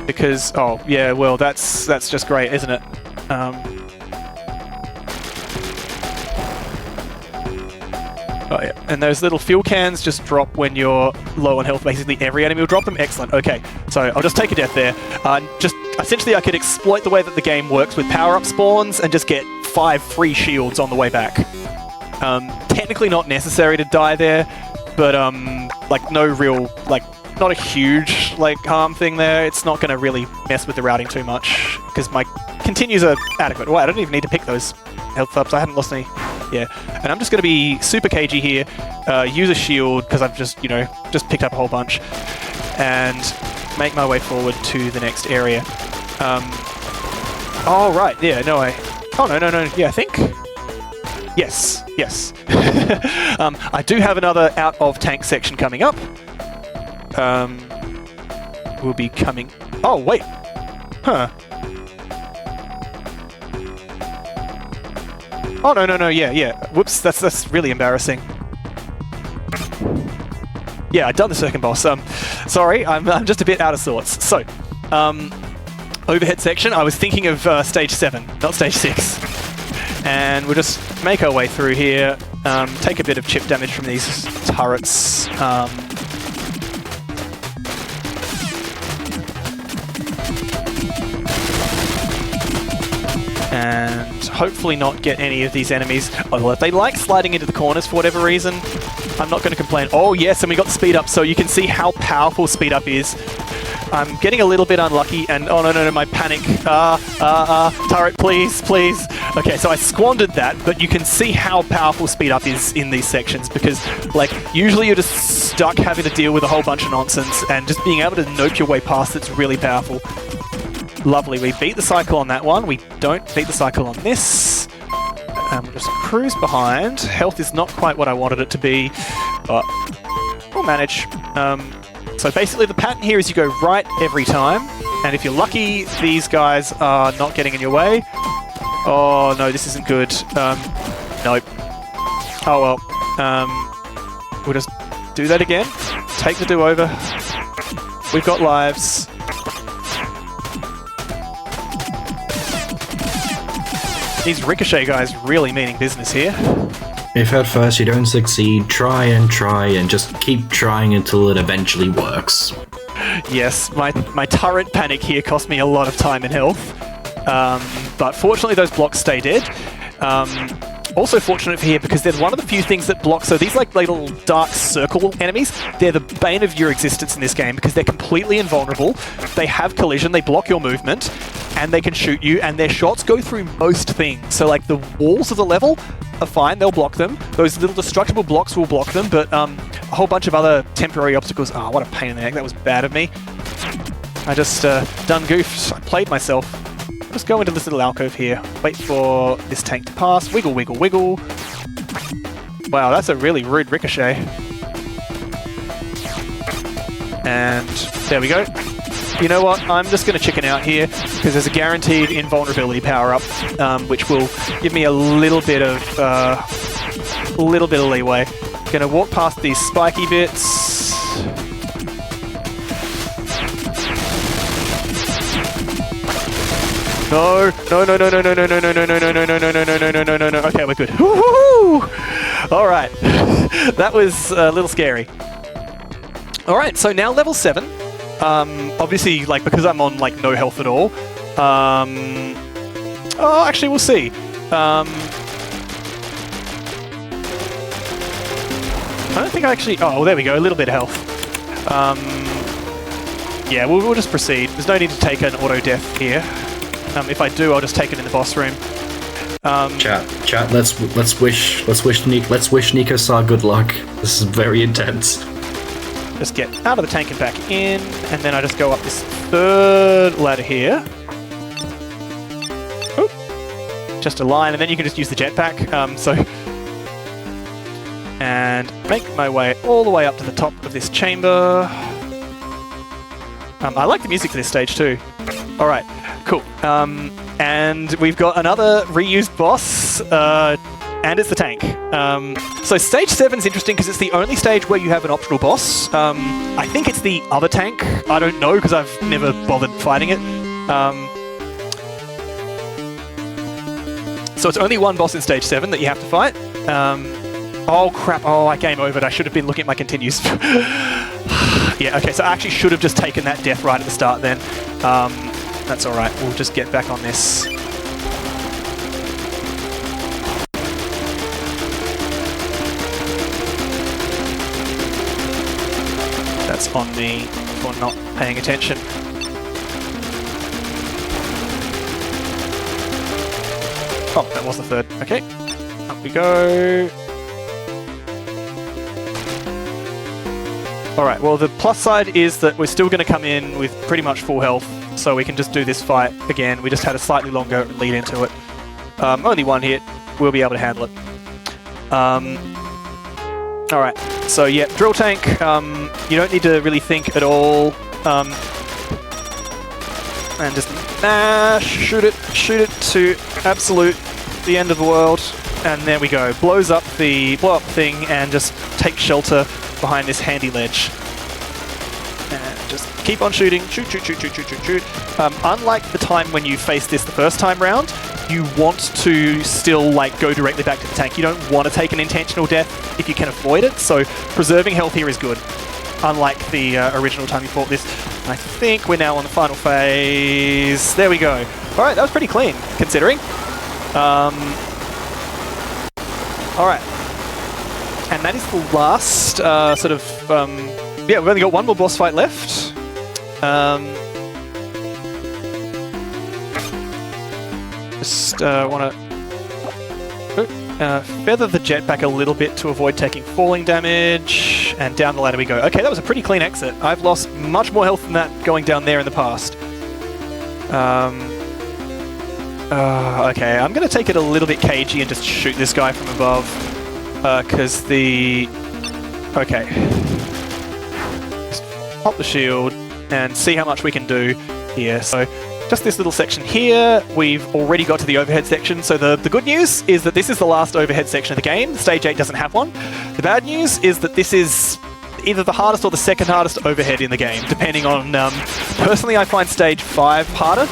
because oh yeah, well that's just great, isn't it? Oh yeah, and those little fuel cans just drop when you're low on health. Basically every enemy will drop them. Excellent. Okay, so I'll just take a death there. Just essentially I could exploit the way that the game works with power-up spawns and just get 5 free shields on the way back. Technically not necessary to die there, but like no real, like not a huge like harm thing there. It's not going to really mess with the routing too much because my continues are adequate. Well, I don't even need to pick those health ups. I hadn't lost any. Yeah, and I'm just going to be super cagey here, use a shield because I've just, you know, just picked up a whole bunch, and make my way forward to the next area. Oh, right, yeah, no, oh, no, yeah, I think... Yes. I do have another out-of-tank section coming up. We'll be coming... Oh, wait. Huh. Oh, no, yeah. Whoops, that's really embarrassing. Yeah, I've done the second boss. Sorry, I'm just a bit out of sorts. So, overhead section, I was thinking of stage 7, not stage 6. And we'll just make our way through here, take a bit of chip damage from these turrets. And hopefully not get any of these enemies. Oh, well, if they like sliding into the corners for whatever reason, I'm not going to complain. Oh yes, and we got the speed up, so you can see how powerful speed up is. I'm getting a little bit unlucky, and oh no, my panic. Turret, please. Okay, so I squandered that, but you can see how powerful speed up is in these sections, because like usually you're just stuck having to deal with a whole bunch of nonsense, and just being able to nope your way past it's really powerful. Lovely, we beat the cycle on that one. We don't beat the cycle on this. We'll just cruise behind. Health is not quite what I wanted it to be, but we'll manage. So basically the pattern here is you go right every time, and if you're lucky, these guys are not getting in your way. Oh no, this isn't good. Nope. Oh well. We'll just do that again. Take the do-over. We've got lives. These Ricochet guys really meaning business here. If at first you don't succeed, try and just keep trying until it eventually works. Yes, my turret panic here cost me a lot of time and health. But fortunately those blocks stay dead. Also fortunate for here because they're one of the few things that block, so these like little dark circle enemies, they're the bane of your existence in this game because they're completely invulnerable. They have collision, they block your movement, and they can shoot you, and their shots go through most things. So like the walls of the level are fine, they'll block them. Those little destructible blocks will block them, but a whole bunch of other temporary obstacles. Oh, what a pain in the neck, that was bad of me. I just done goofed, I played myself. Just go into this little alcove here, wait for this tank to pass, wiggle. Wow, that's a really rude ricochet. And there we go. You know what, I'm just going to chicken out here, because there's a guaranteed invulnerability power-up, which will give me a little bit of leeway. Gonna walk past these spiky bits. No. Okay, we're good. Woohoo! All right, that was a little scary. All right, so now level 7. Obviously, like because I'm on like no health at all. Oh, actually, we'll see. I don't think I actually. Oh, there we go. A little bit of health. Yeah, we'll just proceed. There's no need to take an auto death here. If I do, I'll just take it in the boss room. Chat. Let's wish Nicosar good luck. This is very intense. Just get out of the tank and back in, and then I just go up this third ladder here. Oop. Just a line, and then you can just use the jetpack. And make my way all the way up to the top of this chamber. I like the music for this stage too. All right, cool. And we've got another reused boss, and it's the tank. So stage 7 is interesting because it's the only stage where you have an optional boss. I think it's the other tank. I don't know because I've never bothered fighting it. So it's only one boss in stage 7 that you have to fight. Oh crap, oh I game overed. I should have been looking at my continues. Yeah, okay, so I actually should have just taken that death right at the start then. That's alright, we'll just get back on this. That's on me for not paying attention. Oh, that was the third. Okay, up we go. Alright, well the plus side is that we're still going to come in with pretty much full health, so we can just do this fight again. We just had a slightly longer lead into it. Only one hit, we'll be able to handle it. Alright, so yeah, drill tank, you don't need to really think at all. And just shoot it to absolute the end of the world, and there we go. Blow up the thing and just take shelter behind this handy ledge. And just keep on shooting. Shoot. Unlike the time when you faced this the first time round, you want to still like go directly back to the tank. You don't want to take an intentional death if you can avoid it, so preserving health here is good. Unlike the original time you fought this. I think we're now on the final phase. There we go. Alright, that was pretty clean, considering. Alright. And that is the last yeah, we've only got one more boss fight left. Just want to feather the jet back a little bit to avoid taking falling damage, and down the ladder we go. Okay, that was a pretty clean exit. I've lost much more health than that going down there in the past. Okay, I'm going to take it a little bit cagey and just shoot this guy from above, because the... Okay. Just pop the shield and see how much we can do here. So, just this little section here, we've already got to the overhead section, so the good news is that this is the last overhead section of the game. Stage 8 doesn't have one. The bad news is that this is either the hardest or the second hardest overhead in the game, depending on... personally, I find Stage 5 harder,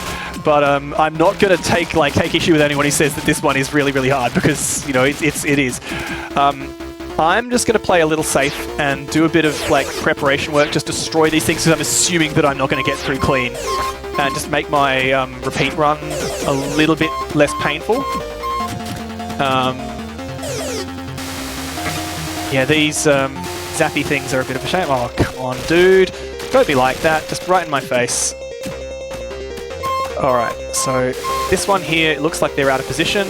but I'm not going to take issue with anyone who says that this one is really, really hard, because, you know, it is. I'm just going to play a little safe and do a bit of preparation work, just destroy these things, because I'm assuming that I'm not going to get through clean, and just make my repeat run a little bit less painful. Yeah, these zappy things are a bit of a shame. Oh, come on, dude. Don't be like that. Just right in my face. Alright, so this one here, it looks like they're out of position.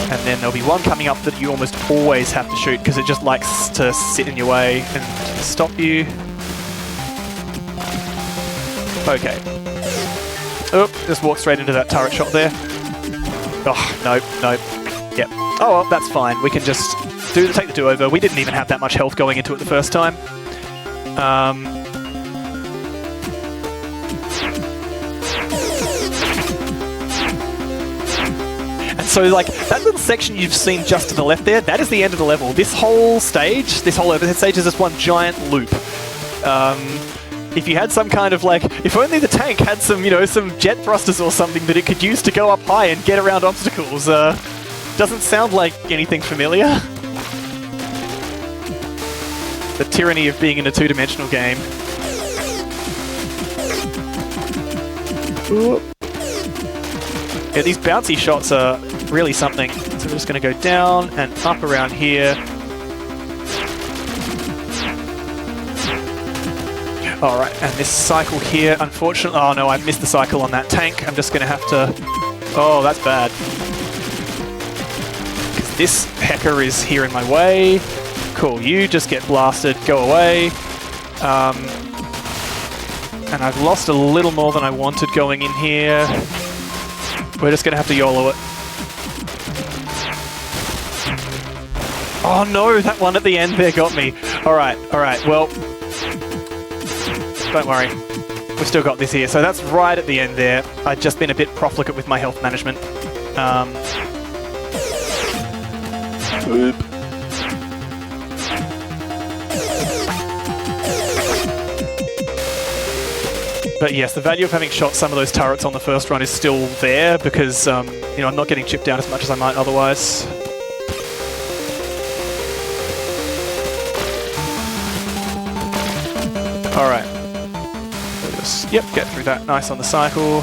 And then there'll be one coming up that you almost always have to shoot because it just likes to sit in your way and stop you. Okay. Oh, just walk straight into that turret shot there. Oh, nope. Yep. Oh, well, that's fine. We can just take the do-over. We didn't even have that much health going into it the first time. So, that little section you've seen just to the left there, that is the end of the level. This whole stage, this whole overhead stage is just one giant loop. If you had some kind of, if only the tank had some, some jet thrusters or something that it could use to go up high and get around obstacles. Doesn't sound like anything familiar. The tyranny of being in a two-dimensional game. Ooh. Yeah, these bouncy shots are really something. So we're just going to go down and up around here. Alright, and this cycle here, unfortunately... Oh no, I've missed the cycle on that tank. I'm just going to have to... Oh, that's bad. Because this hecker is here in my way. Cool, you just get blasted. Go away. And I've lost a little more than I wanted going in here. We're just going to have to YOLO it. Oh no, that one at the end there got me. Alright, well... Don't worry. we've still got this here. So that's right at the end there. I've just been a bit profligate with my health management. Oop. But yes, the value of having shot some of those turrets on the first run is still there because, you know, I'm not getting chipped down as much as I might otherwise. Alright. Yep, get through that nice on the cycle.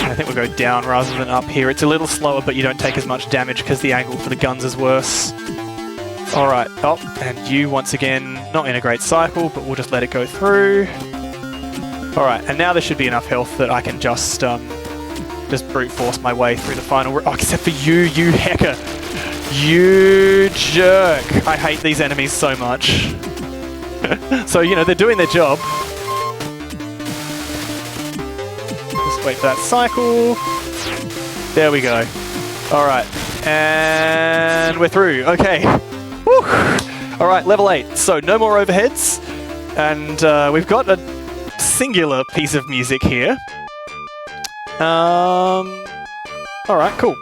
I think we'll go down rather than up here. It's a little slower, but you don't take as much damage because the angle for the guns is worse. Alright, oh, and you once again, not in a great cycle, but we'll just let it go through. Alright, and now there should be enough health that I can just brute force my way through the final... Oh, except for you, you hacker! You jerk! I hate these enemies so much. So, you know, they're doing their job. Just wait for that cycle. There we go. Alright, and we're through. Okay. Woo. Alright, level 8. So no more overheads. And we've got a singular piece of music here. Alright, cool.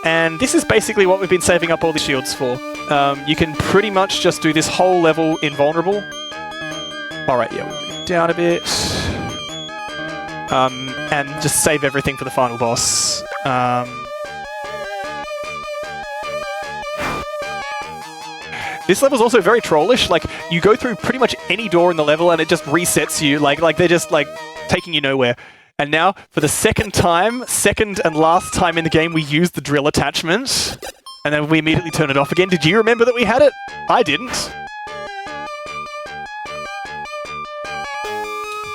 And this is basically what we've been saving up all the shields for. You can pretty much just do this whole level invulnerable. Alright, yeah, we'll move down a bit. And just save everything for the final boss. This level's also very trollish. Like, you go through pretty much any door in the level and it just resets you. Like they're just, like, taking you nowhere. And now, for the second and last time in the game, we use the drill attachment. And then we immediately turn it off again. Did you remember that we had it? I didn't.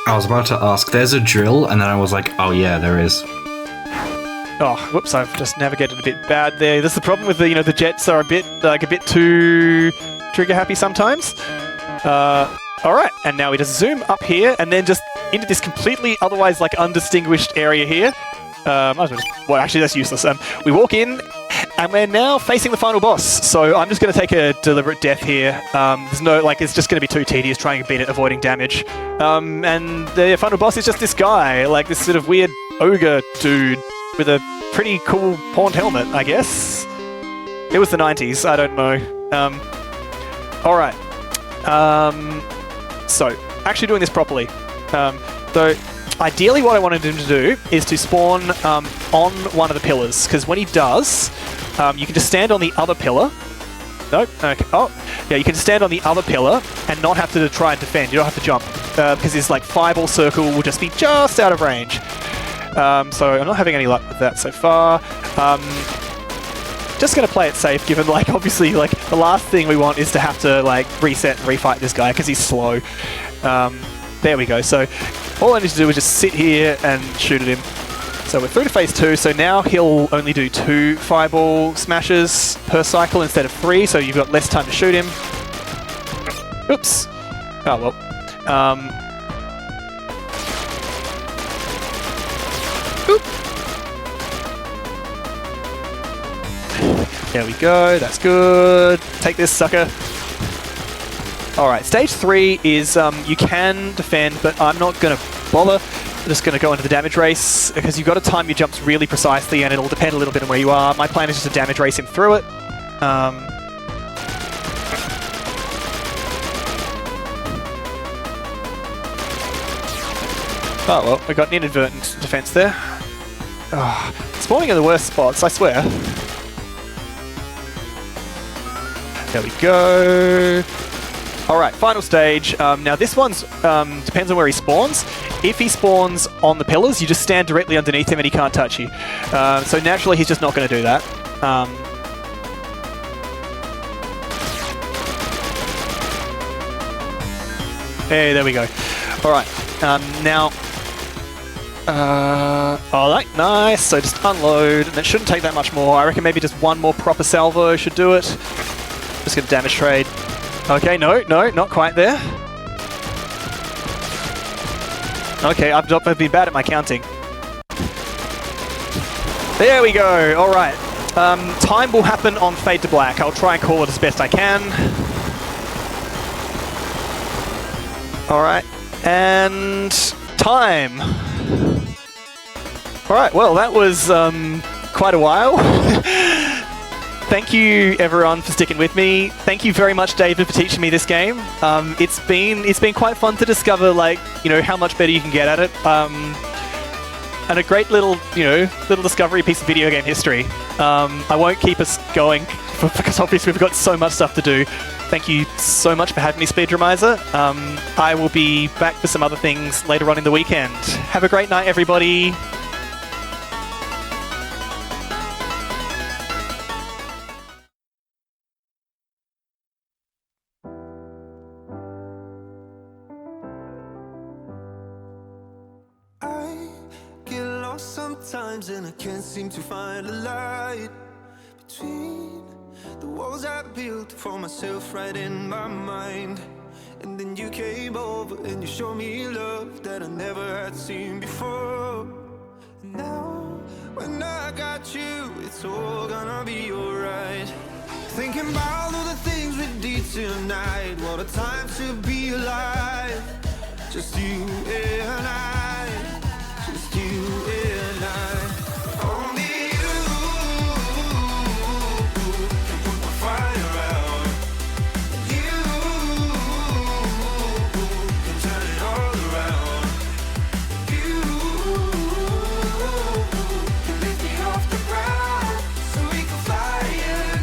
I was about to ask, there's a drill, and then I was like, oh yeah, there is. Oh, whoops, I've just navigated a bit bad there. This is the problem with the, you know, the jets are a bit too trigger happy sometimes. Alright, and now we just zoom up here, and then just into this completely otherwise, like, undistinguished area here. Well, actually, that's useless. We walk in, and we're now facing the final boss. So I'm just going to take a deliberate death here. There's no, like, it's just going to be too tedious trying to beat it, avoiding damage. And the final boss is just this guy, like this sort of weird ogre dude with a pretty cool horned helmet, I guess. It was the 90s, I don't know. Alright. So, actually doing this properly. So, ideally what I wanted him to do is to spawn on one of the pillars, because when he does, you can just stand on the other pillar. Nope, okay. Oh, yeah, you can stand on the other pillar and not have to try and defend. You don't have to jump, because his like fireball circle will just be just out of range. So I'm not having any luck with that so far. Just going to play it safe, given, like, obviously, like, the last thing we want is to have to, like, reset and refight this guy, because he's slow. There we go. So all I need to do is just sit here and shoot at him. So we're through to phase 2, so now he'll only do 2 fireball smashes per cycle instead of 3, so you've got less time to shoot him. Oops. Oh, well. Oop. There we go, that's good. Take this, sucker. Alright, stage 3 is you can defend, but I'm not going to bother. I'm just going to go into the damage race, because you've got to time your jumps really precisely, and it'll depend a little bit on where you are. My plan is just to damage race him through it. Oh well, we got an inadvertent defense there. Oh, spawning in the worst spots, I swear. There we go. Alright, final stage. Now this one's depends on where he spawns. If he spawns on the pillars, you just stand directly underneath him and he can't touch you. So naturally he's just not going to do that. Hey, there we go. Alright, now... alright, nice. So just unload, and it shouldn't take that much more. I reckon maybe just one more proper salvo should do it. Just gonna damage trade. Okay, no, not quite there. Okay, I've been bad at my counting. There we go, alright. Time will happen on Fade to Black. I'll try and call it as best I can. Alright, and time. Alright, well that was quite a while. Thank you everyone for sticking with me. Thank you very much, David, for teaching me this game. It's been quite fun to discover, like, you know, how much better you can get at it. And a great little, you know, little discovery piece of video game history. I won't keep us going because obviously we've got so much stuff to do. Thank you so much for having me, Speedromizer. I will be back for some other things later on in the weekend. Have a great night, everybody. Sometimes and I can't seem to find a light between the walls I built for myself right in my mind. And then you came over and you showed me love that I never had seen before. And now when I got you, it's all gonna be alright. Thinking about all the things we did tonight. What a time to be alive. Just you and I. Just you and I. Only you can put my fire out. You can turn it all around. You can lift me off the ground so we can fly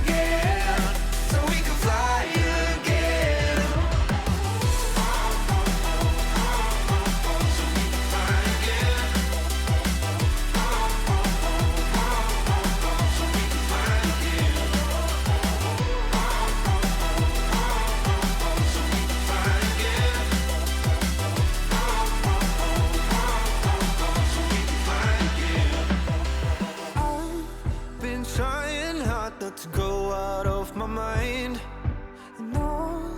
again. So we can fly again. Trying hard not to go out of my mind. And all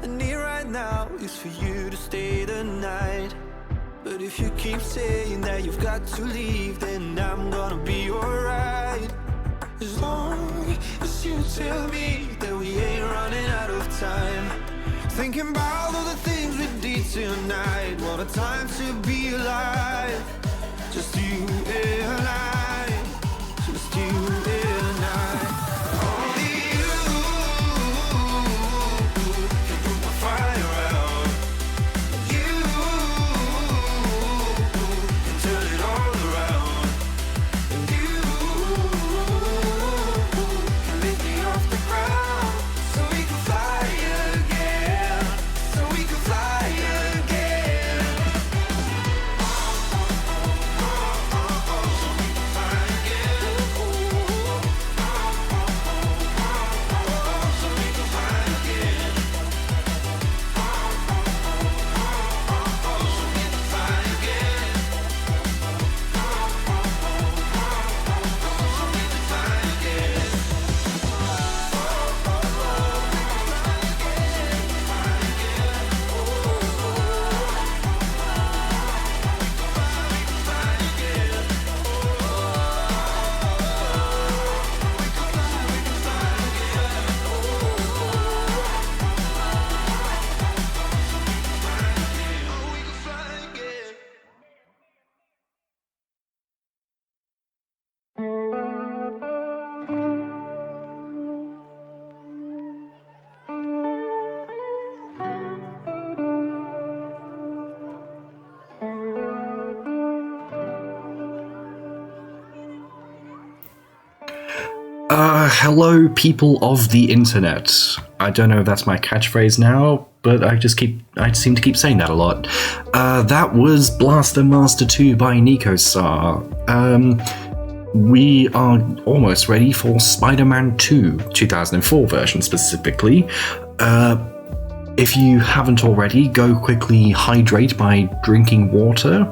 I need right now is for you to stay the night. But if you keep saying that you've got to leave, then I'm gonna be alright. As long as you tell me that we ain't running out of time. Thinking about all the things we did tonight. What a time to be alive. Just you and I. Just you and I. Only you can put my fire out. You can turn it all around. And you can lift me off the ground so we can fly again. So we can fly again. Hello, people of the internet. I don't know if that's my catchphrase now, but I seem to keep saying that a lot. That was Blaster Master 2 by Nicosar. We are almost ready for Spider-Man 2, 2004 version specifically. If you haven't already, go quickly hydrate by drinking water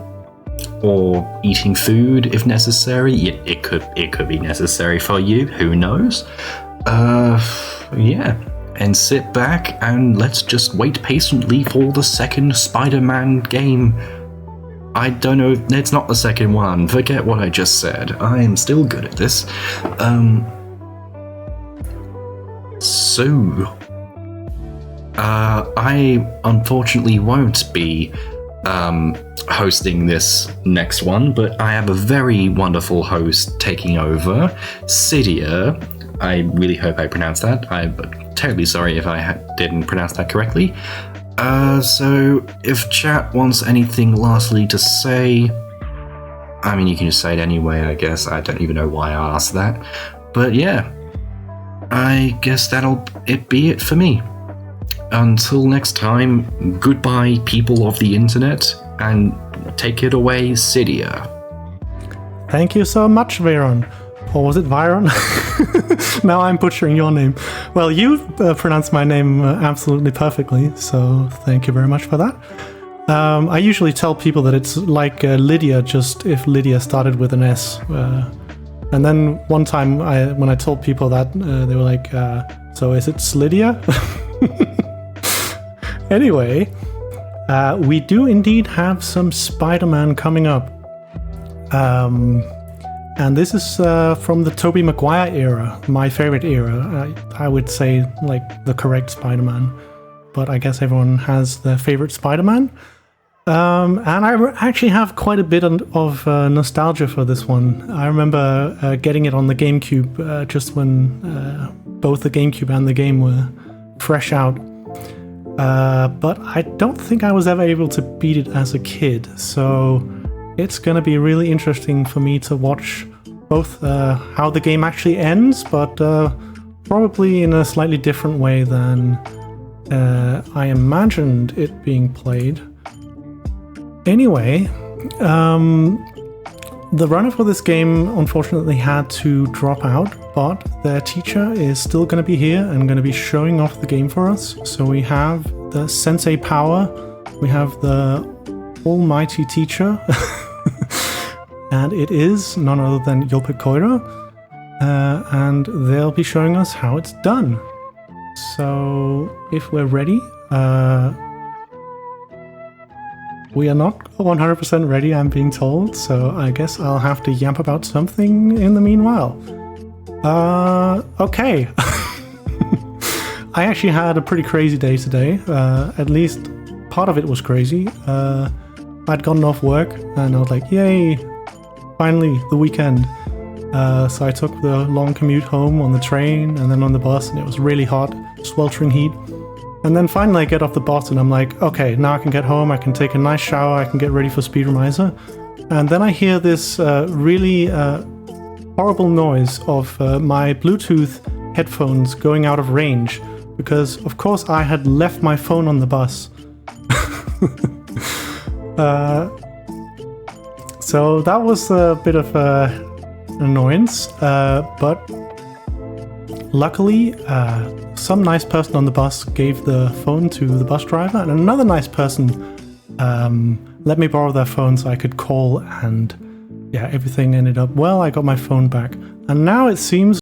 or eating food if necessary. It could be necessary for you, who knows? Yeah, and sit back and let's just wait patiently for the second Spider-Man game. I don't know, it's not the second one, forget what I just said. I am still good at this. So, I unfortunately won't be hosting this next one, but I have a very wonderful host taking over, Cydia. I really hope I pronounced that. I'm totally sorry if I didn't pronounce that correctly. So if chat wants anything lastly to say, I mean, you can just say it anyway, I guess. I don't even know why I asked that. But yeah, I guess that'll be it for me. Until next time, goodbye, people of the internet, and take it away, Cydia. Thank you so much, Viron. Or was it Viron? Now I'm butchering your name. Well, you pronounced my name absolutely perfectly, so thank you very much for that. I usually tell people that it's like Lydia, just if Lydia started with an S. And then one time when I told people that, they were like, so is it Slydia? Anyway, we do indeed have some Spider-Man coming up. And this is from the Tobey Maguire era, my favorite era. I would say like the correct Spider-Man, but I guess everyone has their favorite Spider-Man. And I actually have quite a bit of nostalgia for this one. I remember getting it on the GameCube just when both the GameCube and the game were fresh out. But I don't think I was ever able to beat it as a kid, so it's going to be really interesting for me to watch both how the game actually ends, but probably in a slightly different way than I imagined it being played. Anyway, the runner for this game unfortunately had to drop out, but their teacher is still going to be here and going to be showing off the game for us. So we have the Sensei Power, we have the almighty teacher, and it is none other than Yopik Koira, and they'll be showing us how it's done. So if we're ready, we are not 100% ready, I'm being told, so I guess I'll have to yamp about something in the meanwhile. Okay. I actually had a pretty crazy day today. At least part of it was crazy. I'd gotten off work and I was like, yay, finally, the weekend. So I took the long commute home on the train and then on the bus, and it was really hot, sweltering heat. And then finally I get off the bus and I'm like, okay, now I can get home, I can take a nice shower, I can get ready for Speedromizer. And then I hear this really horrible noise of my Bluetooth headphones going out of range, because of course I had left my phone on the bus. So that was a bit of an annoyance, but luckily some nice person on the bus gave the phone to the bus driver, and another nice person let me borrow their phone so I could call, and yeah, everything ended up well. I got my phone back, and now it seems